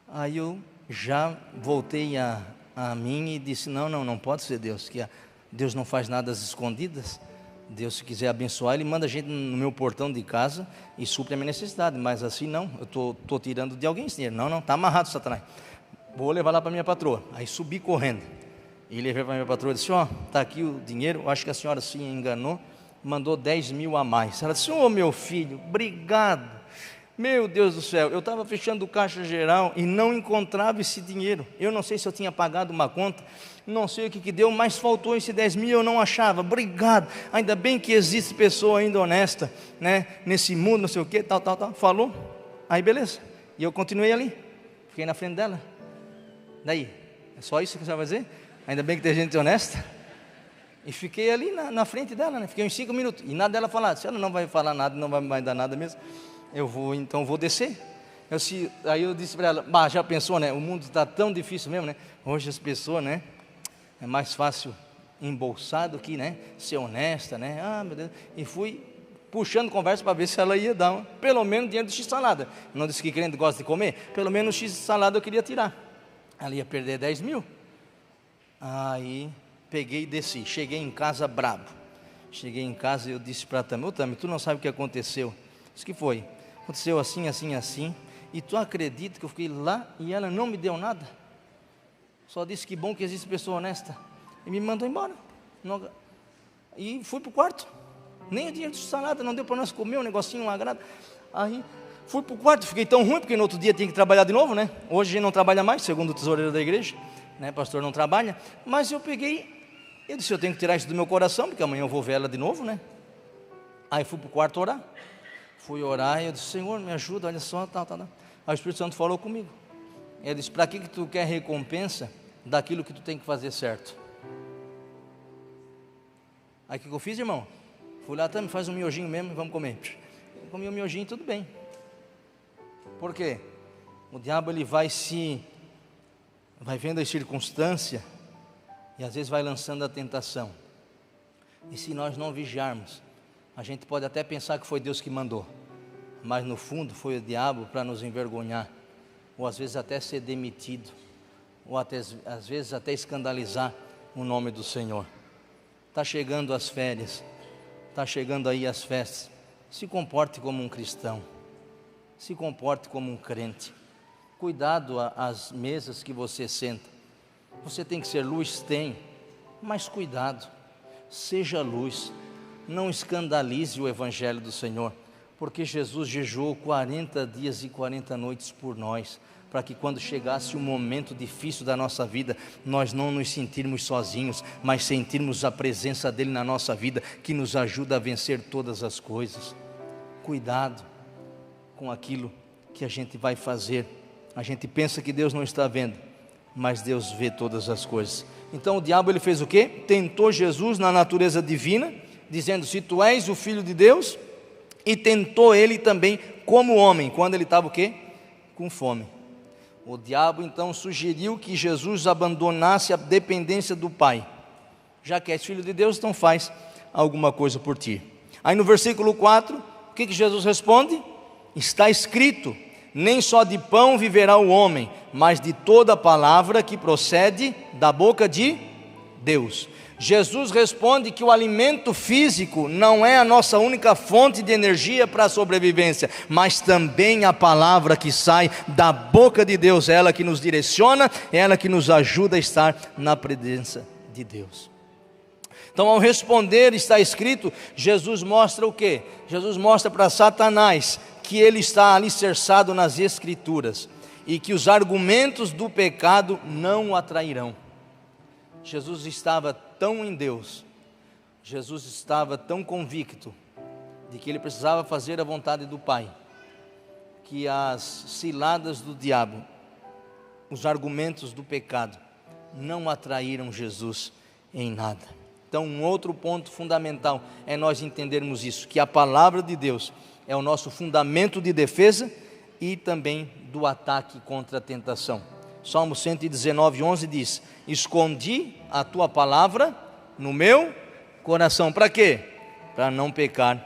Aí eu já voltei a mim e disse, não pode ser Deus, que Deus não faz nada às escondidas. Deus, se quiser abençoar, Ele manda a gente no meu portão de casa e supre a minha necessidade, mas assim não, eu estou tirando de alguém esse dinheiro. Não, está amarrado, Satanás. Vou levar lá para minha patroa. Aí subi correndo e levei para minha patroa e disse: está aqui o dinheiro, eu acho que a senhora se enganou, mandou 10 mil a mais. Ela disse: meu filho, obrigado. Meu Deus do céu, eu estava fechando o caixa geral e não encontrava esse dinheiro. Eu não sei se eu tinha pagado uma conta, não sei o que deu, mas faltou esse 10 mil, eu não achava. Obrigado, ainda bem que existe pessoa ainda honesta, né, nesse mundo, não sei o que, tal, falou, aí beleza, e eu continuei ali, fiquei na frente dela. Daí, é só isso que você vai fazer? Ainda bem que tem gente honesta. E fiquei ali na frente dela, né? Fiquei uns 5 minutos, e nada dela falar. Se ela não vai falar nada, não vai dar nada mesmo, então vou descer. Aí eu disse para ela: já pensou, né? O mundo está tão difícil mesmo, né? Hoje as pessoas, né? É mais fácil embolsar do que, né, ser honesta, né? Meu Deus. E fui puxando conversa para ver se ela ia dar pelo menos dinheiro do x-salada. Não disse que crente gosta de comer? Pelo menos o x-salada eu queria tirar. Ela ia perder 10 mil. Aí peguei e desci. Cheguei em casa brabo. Cheguei em casa e eu disse para a Tami: Tami, tu não sabe o que aconteceu? Disse: que foi? Aconteceu assim, assim, assim. E tu acredita que eu fiquei lá e ela não me deu nada? Só disse que bom que existe pessoa honesta. E me mandou embora. E fui para o quarto. Nem o dinheiro de salada não deu para nós comer, um negocinho, um agrado. Aí fui para o quarto, fiquei tão ruim, porque no outro dia tinha que trabalhar de novo, né? Hoje a gente não trabalha mais, segundo o tesoureiro da igreja, né? Pastor não trabalha. Mas eu disse: eu tenho que tirar isso do meu coração, porque amanhã eu vou ver ela de novo, né? Aí fui para o quarto orar. Fui orar e eu disse: Senhor, me ajuda, olha só, tal. Aí o Espírito Santo falou comigo. Ele disse: para que tu quer recompensa daquilo que tu tem que fazer certo? Aí o que eu fiz, irmão? Fui lá: também faz um miojinho mesmo e vamos comer. Eu comi um miojinho e tudo bem. Por quê? O diabo ele vai vendo a circunstância e às vezes vai lançando a tentação. E se nós não vigiarmos, a gente pode até pensar que foi Deus que mandou, mas no fundo foi o diabo para nos envergonhar, ou às vezes até ser demitido, ou às vezes até escandalizar o nome do Senhor. Está chegando as férias, está chegando aí as festas. Se comporte como um cristão, se comporte como um crente. Cuidado às mesas que você senta. Você tem que ser luz? Tem, mas cuidado, seja luz. Não escandalize o evangelho do Senhor, porque Jesus jejuou 40 dias e 40 noites por nós, para que quando chegasse um momento difícil da nossa vida, nós não nos sentirmos sozinhos, mas sentirmos a presença dEle na nossa vida, que nos ajuda a vencer todas as coisas. Cuidado com aquilo que a gente vai fazer. A gente pensa que Deus não está vendo, mas Deus vê todas as coisas. Então o diabo ele fez o quê? Tentou Jesus na natureza divina, dizendo: se tu és o Filho de Deus, e tentou ele também como homem, quando ele estava o quê? Com fome. O diabo então sugeriu que Jesus abandonasse a dependência do Pai. Já que és Filho de Deus, então faz alguma coisa por ti. Aí no versículo 4, o que Jesus responde? Está escrito: nem só de pão viverá o homem, mas de toda palavra que procede da boca de Deus. Jesus responde que o alimento físico não é a nossa única fonte de energia para a sobrevivência, mas também a palavra que sai da boca de Deus, é ela que nos direciona, é ela que nos ajuda a estar na presença de Deus. Então, ao responder, está escrito, Jesus mostra o quê? Jesus mostra para Satanás que ele está alicerçado nas Escrituras e que os argumentos do pecado não o atrairão. Jesus estava tão em Deus, Jesus estava tão convicto de que ele precisava fazer a vontade do Pai, que as ciladas do diabo, os argumentos do pecado, não atraíram Jesus em nada. Então, um outro ponto fundamental é nós entendermos isso, que a palavra de Deus é o nosso fundamento de defesa e também do ataque contra a tentação. Salmo 119:11 diz: escondi a tua palavra no meu coração. Para quê? Para não pecar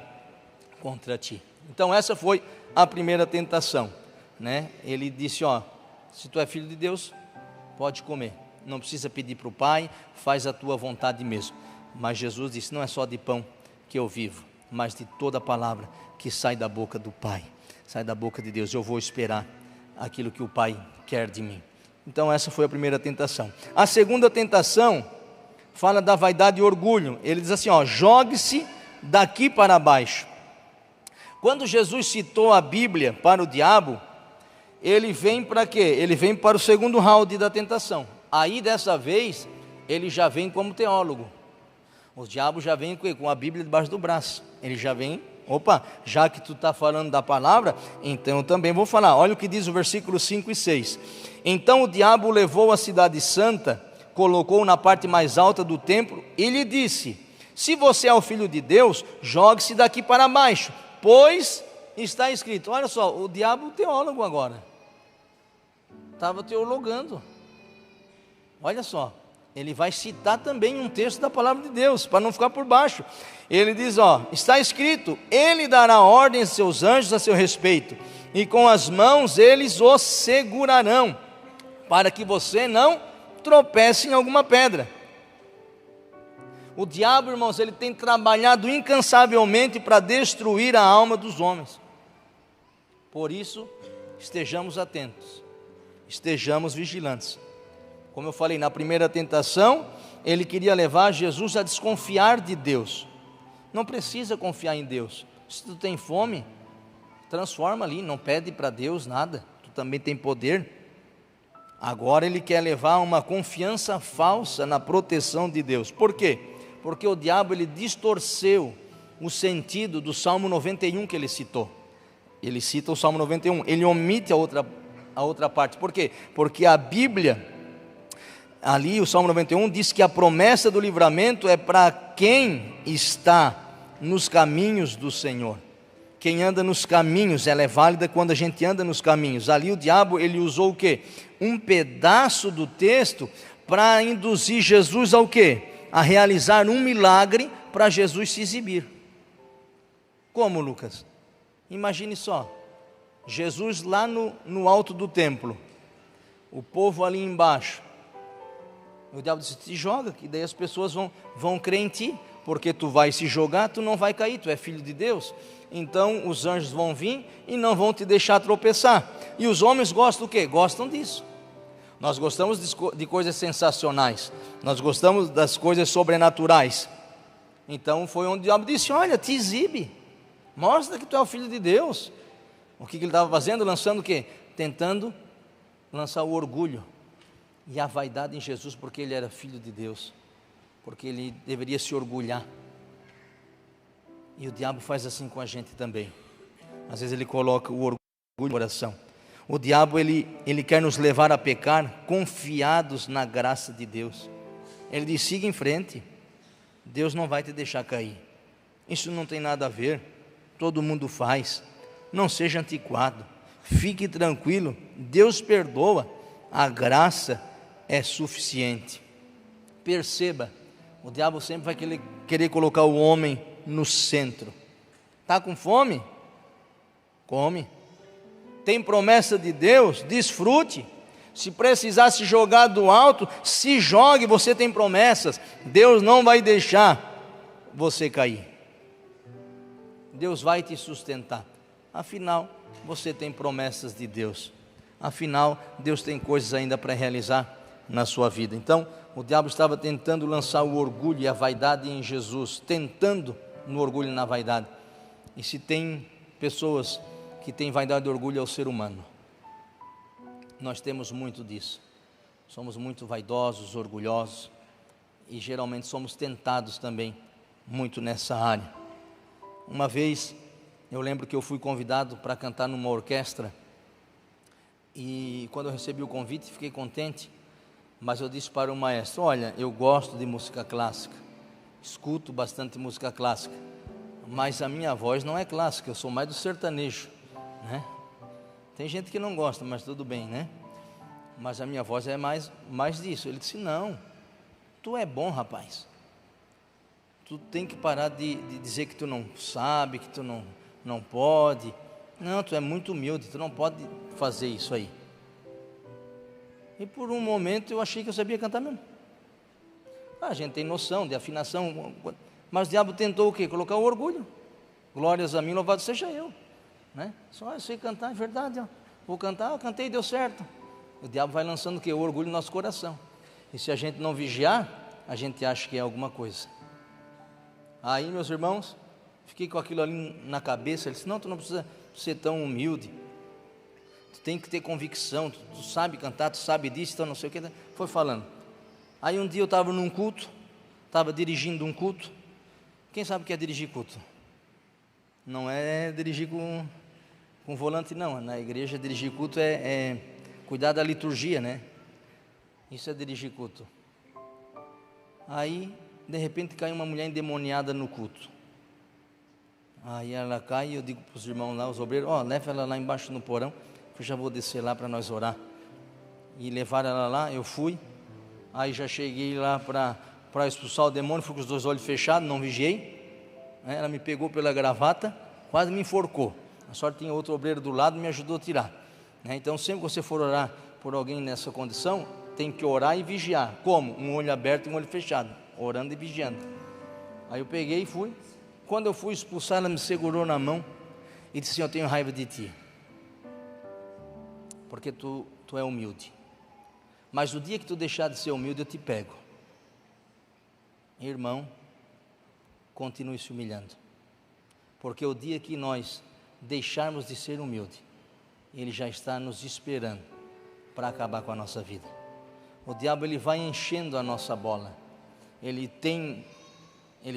contra ti. Então essa foi a primeira tentação, né? Ele disse: se tu é filho de Deus, pode comer, não precisa pedir para o Pai, faz a tua vontade mesmo. Mas Jesus disse: não é só de pão que eu vivo, mas de toda palavra que sai da boca do Pai, sai da boca de Deus. Eu vou esperar aquilo que o Pai quer de mim. Então essa foi a primeira tentação. A segunda tentação fala da vaidade e orgulho. Ele diz assim, jogue-se daqui para baixo. Quando Jesus citou a Bíblia para o diabo, ele vem para quê? Ele vem para o segundo round da tentação. Aí dessa vez, ele já vem como teólogo. O diabo já vem com a Bíblia debaixo do braço. Ele já vem, já que tu está falando da palavra, então eu também vou falar. Olha o que diz o versículo 5 e 6. Então o diabo levou a cidade santa, colocou na parte mais alta do templo e lhe disse: se você é o filho de Deus, jogue-se daqui para baixo, pois está escrito. Olha só, o diabo teólogo agora, estava teologando. Olha só, ele vai citar também um texto da palavra de Deus, para não ficar por baixo. Ele diz, está escrito, ele dará ordem a seus anjos a seu respeito, e com as mãos eles o segurarão, para que você não tropece em alguma pedra. O diabo, irmãos, ele tem trabalhado incansavelmente para destruir a alma dos homens. Por isso, estejamos atentos, estejamos vigilantes. Como eu falei, na primeira tentação, ele queria levar Jesus a desconfiar de Deus. Não precisa confiar em Deus. Se tu tem fome, transforma ali, não pede para Deus nada, tu também tem poder. Agora ele quer levar uma confiança falsa na proteção de Deus. Por quê? Porque o diabo ele distorceu o sentido do Salmo 91 que ele citou. Ele cita o Salmo 91, ele omite a outra parte. Por quê? Porque a Bíblia, ali o Salmo 91 diz que a promessa do livramento é para quem está nos caminhos do Senhor. Quem anda nos caminhos, ela é válida quando a gente anda nos caminhos. Ali o diabo ele usou o quê? Um pedaço do texto para induzir Jesus ao quê? A realizar um milagre para Jesus se exibir. Como, Lucas? Imagine só, Jesus lá no alto do templo, o povo ali embaixo. O diabo disse, te joga, que daí as pessoas vão crer em ti, porque tu vai se jogar, tu não vai cair, tu é filho de Deus. Então os anjos vão vir e não vão te deixar tropeçar. E os homens gostam do quê? Gostam disso. Nós gostamos de coisas sensacionais, nós gostamos das coisas sobrenaturais. Então foi onde o diabo disse, olha, te exibe, mostra que tu é o filho de Deus. O que ele estava fazendo? Lançando o quê? Tentando lançar o orgulho e a vaidade em Jesus, porque ele era filho de Deus, porque ele deveria se orgulhar. E o diabo faz assim com a gente também. Às vezes ele coloca o orgulho no coração. O diabo ele quer nos levar a pecar confiados na graça de Deus. Ele diz, siga em frente, Deus não vai te deixar cair. Isso não tem nada a ver, todo mundo faz. Não seja antiquado, fique tranquilo, Deus perdoa, a graça é suficiente. Perceba, o diabo sempre vai querer colocar o homem no centro. Está com fome? Come. Tem promessa de Deus? Desfrute. Se precisar se jogar do alto, se jogue, você tem promessas. Deus não vai deixar você cair. Deus vai te sustentar. Afinal, você tem promessas de Deus. Afinal, Deus tem coisas ainda para realizar na sua vida. Então, o diabo estava tentando lançar o orgulho e a vaidade em Jesus, tentando no orgulho e na vaidade. E se tem pessoas que têm vaidade e orgulho, é o ser humano. Nós temos muito disso. Somos muito vaidosos, orgulhosos, e geralmente somos tentados também muito nessa área. Uma vez, eu lembro que eu fui convidado para cantar numa orquestra, e quando eu recebi o convite, fiquei contente, mas eu disse para o maestro, olha, eu gosto de música clássica, escuto bastante música clássica, mas a minha voz não é clássica, eu sou mais do sertanejo, né? Tem gente que não gosta, mas tudo bem, né? Mas a minha voz é mais disso. Ele disse, não, tu é bom, rapaz, tu tem que parar de dizer que tu não sabe, que tu não pode. Não, tu é muito humilde, tu não pode fazer isso aí. E por um momento eu achei que eu sabia cantar mesmo. A gente tem noção de afinação, Mas o diabo tentou o quê? Colocar o orgulho. Glórias a mim, louvado seja eu, né? Só eu sei cantar, é verdade, ó. Vou cantar, eu cantei e deu certo. O diabo vai lançando o quê? O orgulho no nosso coração. E se a gente não vigiar, a gente acha que é alguma coisa. Aí, meus irmãos, fiquei com aquilo ali na cabeça. Ele disse: não, tu não precisa ser tão humilde, tu tem que ter convicção, tu sabe cantar, tu sabe disso, então não sei o que. Foi falando. Aí um dia eu estava num culto, estava dirigindo um culto. Quem sabe o que é dirigir culto? Não é dirigir com volante, não. Na igreja dirigir culto é cuidar da liturgia, né? Isso é dirigir culto. Aí de repente cai uma mulher endemoniada no culto. Aí ela cai e eu digo para os irmãos lá, os obreiros: ó, leva ela lá embaixo no porão, que eu já vou descer lá para nós orar. E levaram ela lá, eu fui. Aí já cheguei lá para expulsar o demônio, fui com os 2 olhos fechados, não vigiei. Ela me pegou pela gravata, quase me enforcou. A sorte tinha outro obreiro do lado e me ajudou a tirar. Então sempre que você for orar por alguém nessa condição, tem que orar e vigiar. Como? Um olho aberto e um olho fechado, orando e vigiando. Aí eu peguei e fui. Quando eu fui expulsar, ela me segurou na mão e disse: eu tenho raiva de ti, porque tu é humilde, mas o dia que tu deixar de ser humilde, eu te pego. Irmão, continue se humilhando, porque o dia que nós deixarmos de ser humilde, Ele já está nos esperando para acabar com a nossa vida. O diabo, ele vai enchendo a nossa bola. Ele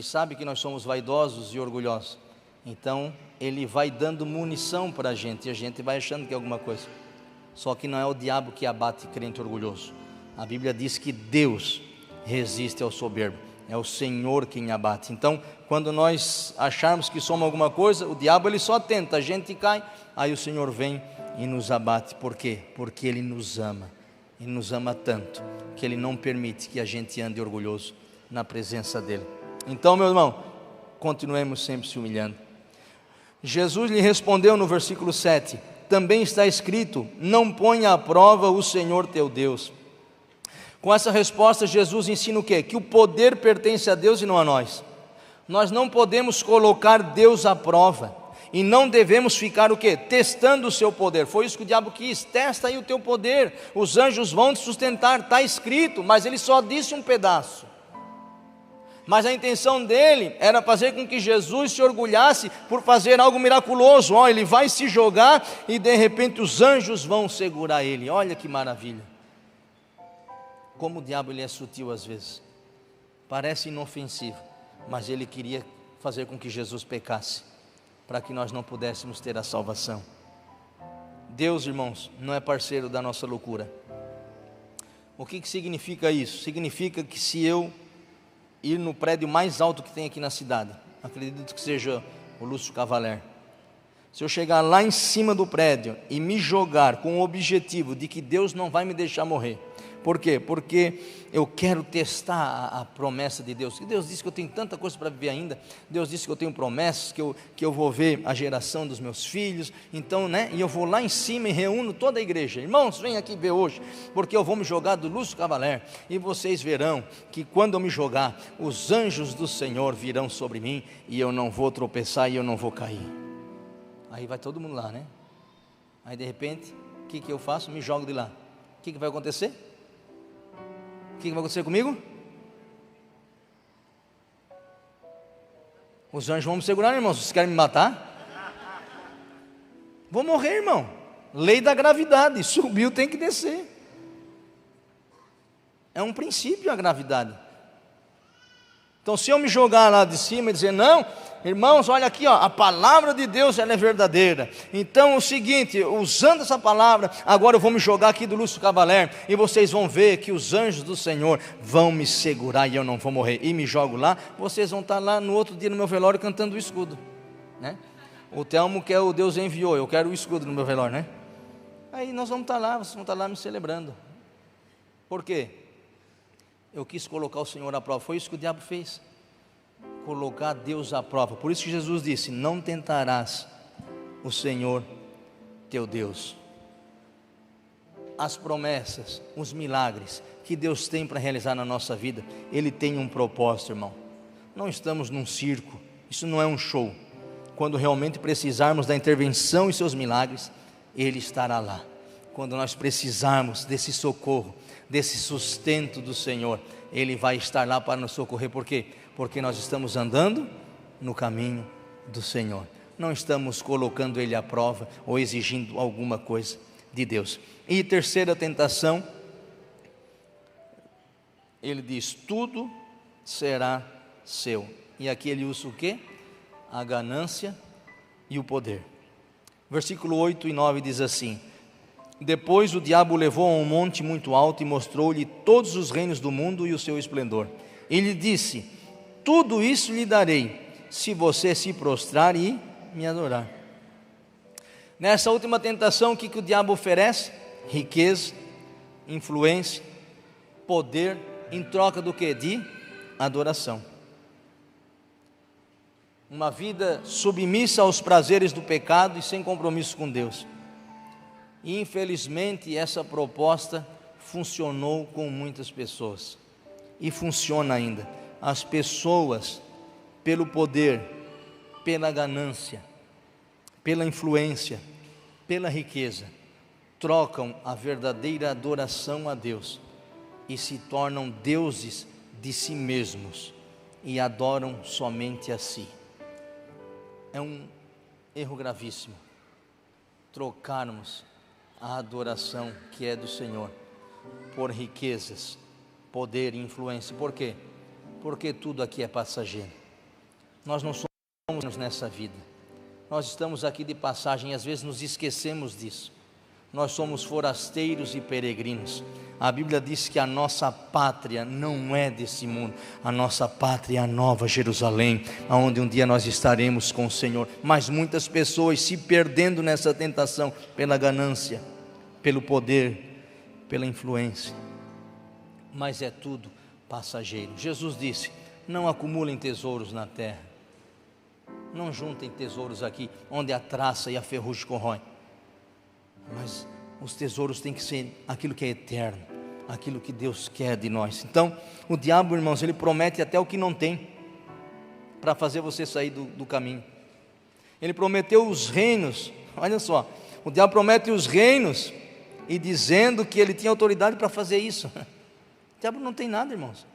sabe que nós somos vaidosos e orgulhosos. Então ele vai dando munição para a gente, e a gente vai achando que é alguma coisa. Só que não é o diabo que abate crente orgulhoso. A Bíblia diz que Deus resiste ao soberbo, é o Senhor quem abate. Então, quando nós acharmos que somos alguma coisa, o diabo ele só tenta, a gente cai, aí o Senhor vem e nos abate. Por quê? Porque Ele nos ama. Ele nos ama tanto que Ele não permite que a gente ande orgulhoso na presença dEle. Então, meu irmão, continuemos sempre se humilhando. Jesus lhe respondeu no versículo 7: também está escrito: não ponha à prova o Senhor teu Deus. Com essa resposta, Jesus ensina o quê? Que o poder pertence a Deus e não a nós. Nós não podemos colocar Deus à prova, e não devemos ficar o quê? Testando o seu poder. Foi isso que o diabo quis: testa aí o teu poder, os anjos vão te sustentar, está escrito. Mas ele só disse um pedaço. Mas a intenção dele era fazer com que Jesus se orgulhasse por fazer algo miraculoso. Ele vai se jogar e de repente os anjos vão segurar ele. Olha que maravilha. Como o diabo ele é sutil às vezes. Parece inofensivo, mas ele queria fazer com que Jesus pecasse, para que nós não pudéssemos ter a salvação. Deus, irmãos, não é parceiro da nossa loucura. O que significa isso? Significa que se eu ir no prédio mais alto que tem aqui na cidade, acredito que seja o Lúcio Cavaler, se eu chegar lá em cima do prédio e me jogar com o objetivo de que Deus não vai me deixar morrer. Por quê? Porque eu quero testar a promessa de Deus. Deus disse que eu tenho tanta coisa para viver ainda. Deus disse que eu tenho promessas, que eu vou ver a geração dos meus filhos. Então, e eu vou lá em cima e reúno toda a igreja. Irmãos, vem aqui ver hoje, porque eu vou me jogar do Lúcio Cavaler, e vocês verão que quando eu me jogar, os anjos do Senhor virão sobre mim, e eu não vou tropeçar e eu não vou cair. Aí vai todo mundo lá, né? Aí de repente, o que eu faço? Me jogo de lá. O que vai acontecer? O que vai acontecer comigo? Os anjos vão me segurar, irmão. Vocês querem me matar? Vou morrer, irmão. Lei da gravidade, subiu, tem que descer. É um princípio a gravidade. Então se eu me jogar lá de cima e dizer: não, irmãos, olha aqui, a palavra de Deus ela é verdadeira. Então é o seguinte, usando essa palavra, agora eu vou me jogar aqui do Lúcio Cavaler, e vocês vão ver que os anjos do Senhor vão me segurar e eu não vou morrer. E me jogo lá, vocês vão estar lá no outro dia no meu velório cantando o escudo, né? O Telmo quer o Deus enviou, eu quero o escudo no meu velório, né? Aí nós vamos estar lá, vocês vão estar lá me celebrando. Por quê? Eu quis colocar o Senhor à prova. Foi isso que o diabo fez, colocar Deus à prova. Por isso que Jesus disse: não tentarás o Senhor teu Deus. As promessas, os milagres que Deus tem para realizar na nossa vida, Ele tem um propósito, irmão. não estamos num circo, isso não é um show. Quando realmente precisarmos da intervenção e seus milagres, Ele estará lá. Quando nós precisarmos desse socorro, desse sustento do Senhor, Ele vai estar lá para nos socorrer. Por quê? Porque nós estamos andando no caminho do Senhor, não estamos colocando Ele à prova ou exigindo alguma coisa de Deus. E terceira tentação, Ele diz: tudo será seu. E aqui Ele usa o quê? A ganância e o poder. Versículo 8 e 9 diz assim: depois o diabo o levou a um monte muito alto e mostrou-lhe todos os reinos do mundo e o seu esplendor. Ele disse: tudo isso lhe darei, se você se prostrar e me adorar. Nessa última tentação, o que o diabo oferece? Riqueza, influência, poder, em troca do que? De adoração. Uma vida submissa aos prazeres do pecado e sem compromisso com Deus. E infelizmente essa proposta funcionou com muitas pessoas, e funciona ainda. As pessoas, pelo poder, pela ganância, pela influência, pela riqueza, trocam a verdadeira adoração a Deus e se tornam deuses de si mesmos e adoram somente a si. É um erro gravíssimo trocarmos a adoração que é do Senhor por riquezas, poder e influência. Por quê? Porque tudo aqui é passageiro. Nós não somos nessa vida, nós estamos aqui de passagem e às vezes nos esquecemos disso. Nós somos forasteiros e peregrinos. A Bíblia diz que a nossa pátria não é desse mundo, a nossa pátria é a Nova Jerusalém, onde um dia nós estaremos com o Senhor. Mas muitas pessoas se perdendo nessa tentação pela ganância, pelo poder, pela influência, mas é tudo passageiro. Jesus disse: não acumulem tesouros na terra, não juntem tesouros aqui, onde a traça e a ferrugem corroem, mas os tesouros têm que ser aquilo que é eterno, aquilo que Deus quer de nós. Então, o diabo, irmãos, ele promete até o que não tem, para fazer você sair do caminho. Ele prometeu os reinos, olha só, o diabo promete os reinos, e dizendo que ele tinha autoridade para fazer isso. O diabo não tem nada, irmãos.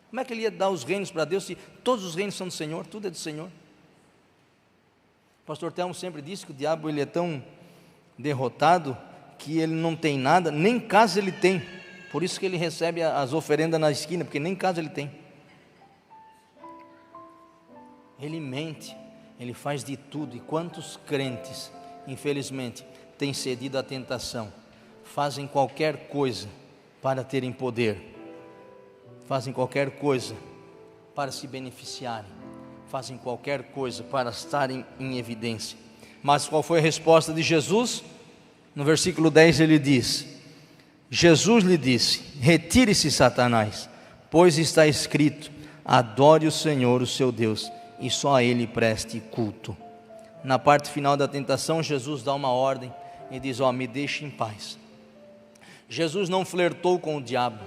Como é que ele ia dar os reinos para Deus, se todos os reinos são do Senhor, tudo é do Senhor? O pastor Telmo sempre disse que o diabo ele é tão derrotado, que ele não tem nada, nem casa ele tem. Por isso que ele recebe as oferendas na esquina, porque nem casa ele tem. Ele mente, ele faz de tudo. E quantos crentes, infelizmente, têm cedido à tentação, fazem qualquer coisa para terem poder, fazem qualquer coisa para se beneficiarem, fazem qualquer coisa para estarem em evidência. Mas qual foi a resposta de Jesus? No versículo 10 ele diz: Jesus lhe disse: retire-se, Satanás, pois está escrito: adore o Senhor, o seu Deus, e só a Ele preste culto. Na parte final da tentação, Jesus dá uma ordem e diz: me deixe em paz. Jesus não flertou com o diabo,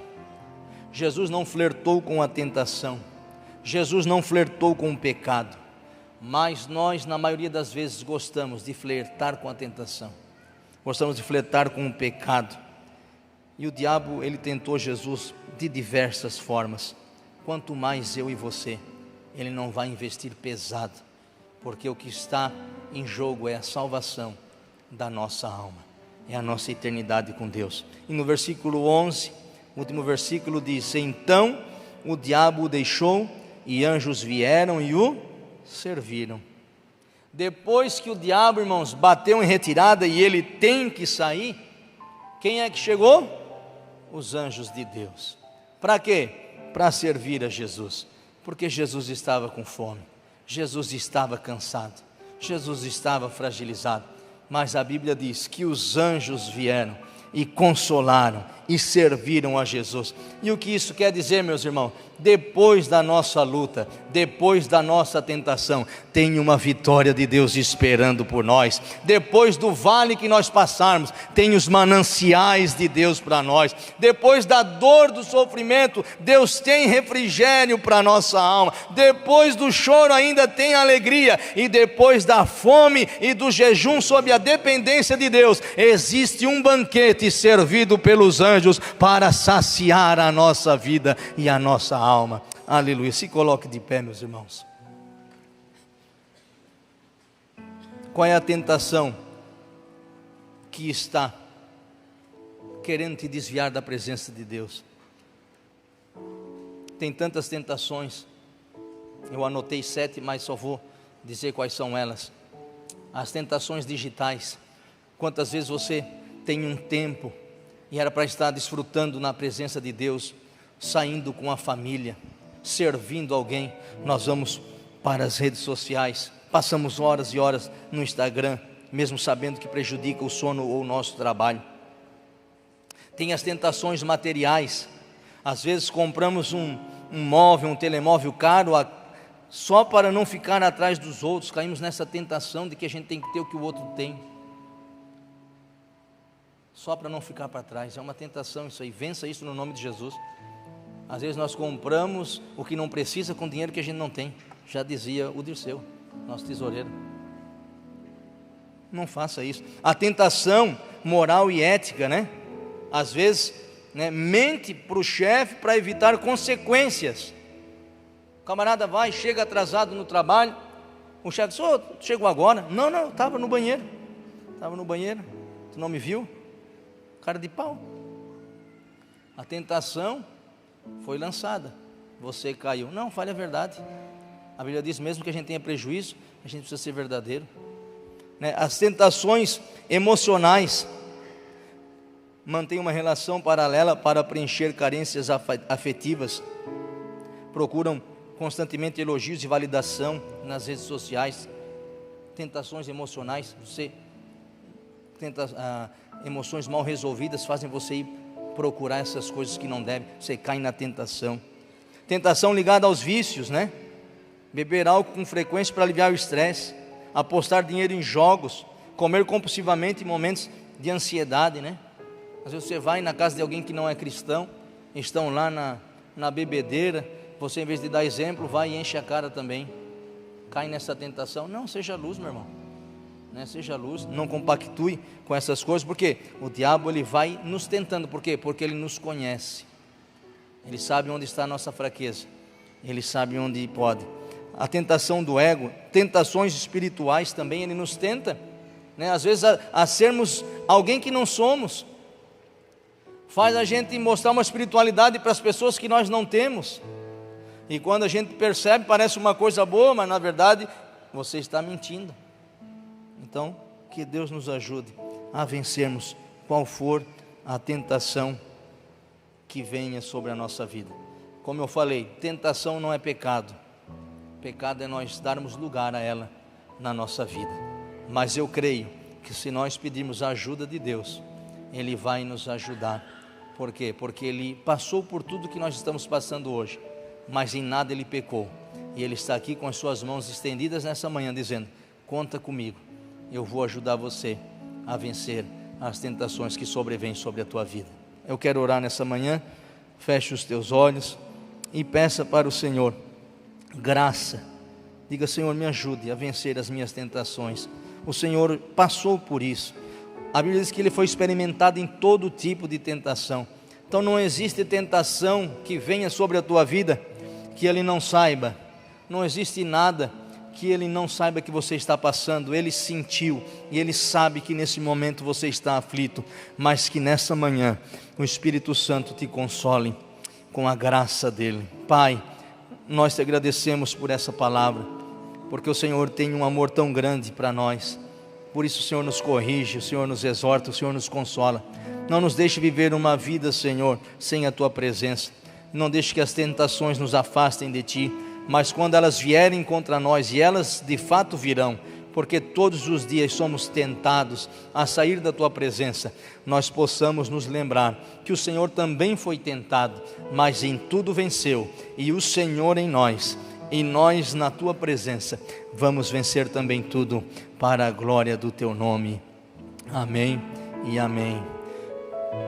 Jesus não flertou com a tentação, Jesus não flertou com o pecado, mas nós, na maioria das vezes, gostamos de flertar com a tentação, gostamos de flertar com o pecado. E o diabo, ele tentou Jesus de diversas formas. Quanto mais eu e você, ele não vai investir pesado, porque o que está em jogo é a salvação da nossa alma, é a nossa eternidade com Deus. E no versículo 11, o último versículo diz: então o diabo o deixou, e anjos vieram e o serviram. Depois que o diabo, irmãos, bateu em retirada e ele tem que sair, quem é que chegou? Os anjos de Deus. Para quê? Para servir a Jesus, porque Jesus estava com fome, Jesus estava cansado, Jesus estava fragilizado, mas a Bíblia diz que os anjos vieram e consolaram e serviram a Jesus. E o que isso quer dizer, meus irmãos? Depois da nossa luta, depois da nossa tentação, tem uma vitória de Deus esperando por nós. Depois do vale que nós passarmos, tem os mananciais de Deus para nós. Depois da dor, do sofrimento, Deus tem refrigério para a nossa alma. Depois do choro ainda tem alegria. E depois da fome e do jejum sob a dependência de Deus, existe um banquete servido pelos anjos para saciar a nossa vida e a nossa alma. Aleluia. Se coloque de pé, meus irmãos. Qual é a tentação que está querendo te desviar da presença de Deus? Tem tantas tentações. Eu anotei 7, mas só vou dizer quais são elas. As tentações digitais. Quantas vezes você tem um tempo e era para estar desfrutando na presença de Deus, saindo com a família, servindo alguém, nós vamos para as redes sociais, passamos horas e horas no Instagram, mesmo sabendo que prejudica o sono ou o nosso trabalho. Tem as tentações materiais. Às vezes compramos um móvel, um telemóvel caro, só para não ficar atrás dos outros. Caímos nessa tentação de que a gente tem que ter o que o outro tem, só para não ficar para trás. É uma tentação isso aí. Vença isso no nome de Jesus. Às vezes nós compramos o que não precisa com dinheiro que a gente não tem. Já dizia o Dirceu, nosso tesoureiro. Não faça isso. A tentação moral e ética, né? Às vezes, né, mente para o chefe para evitar consequências. O camarada vai, chega atrasado no trabalho. O chefe diz: "Ô, chegou agora?" Não, estava no banheiro. Tu não me viu? Cara de pau. A tentação foi lançada, você caiu. Não, fale a verdade. A Bíblia diz: mesmo que a gente tenha prejuízo, a gente precisa ser verdadeiro, né? As tentações emocionais. Mantém uma relação paralela para preencher carências afetivas. Procuram constantemente elogios e validação nas redes sociais. Tentações emocionais. Você tenta, emoções mal resolvidas fazem você ir procurar essas coisas que não deve. Você cai na tentação. Tentação ligada aos vícios, né? Beber álcool com frequência para aliviar o estresse, apostar dinheiro em jogos, comer compulsivamente em momentos de ansiedade, né? Às vezes você vai na casa de alguém que não é cristão, estão lá na bebedeira, você, em vez de dar exemplo, vai e enche a cara também. Cai nessa tentação. Não, seja luz, meu irmão, né? Seja luz, não compactue com essas coisas, porque o diabo ele vai nos tentando. Por quê? Porque ele nos conhece, ele sabe onde está a nossa fraqueza, ele sabe onde pode. A tentação do ego, tentações espirituais também, ele nos tenta, né? Às vezes a sermos alguém que não somos, faz a gente mostrar uma espiritualidade para as pessoas que nós não temos, e quando a gente percebe, parece uma coisa boa, mas na verdade você está mentindo. Então, que Deus nos ajude a vencermos qual for a tentação que venha sobre a nossa vida. Como eu falei, tentação não é pecado. Pecado é nós darmos lugar a ela na nossa vida. Mas eu creio que se nós pedirmos a ajuda de Deus, Ele vai nos ajudar. Por quê? Porque Ele passou por tudo que nós estamos passando hoje, mas em nada Ele pecou. E Ele está aqui com as suas mãos estendidas nessa manhã, dizendo: conta comigo, eu vou ajudar você a vencer as tentações que sobrevêm sobre a tua vida. Eu quero orar nessa manhã. Feche os teus olhos e peça para o Senhor graça. Diga: Senhor, me ajude a vencer as minhas tentações. O Senhor passou por isso. A Bíblia diz que Ele foi experimentado em todo tipo de tentação. Então não existe tentação que venha sobre a tua vida que Ele não saiba. Não existe nada que Ele não saiba que você está passando. Ele sentiu e Ele sabe que nesse momento você está aflito, mas que nessa manhã o Espírito Santo te console com a graça dEle. Pai, nós te agradecemos por essa palavra, porque o Senhor tem um amor tão grande para nós. Por isso o Senhor nos corrige, o Senhor nos exorta, o Senhor nos consola. Não nos deixe viver uma vida, Senhor, sem a Tua presença. Não deixe que as tentações nos afastem de Ti, mas quando elas vierem contra nós, e elas de fato virão, porque todos os dias somos tentados a sair da tua presença, nós possamos nos lembrar que o Senhor também foi tentado, mas em tudo venceu, e o Senhor em nós, e nós na tua presença, vamos vencer também tudo, para a glória do teu nome. Amém e amém.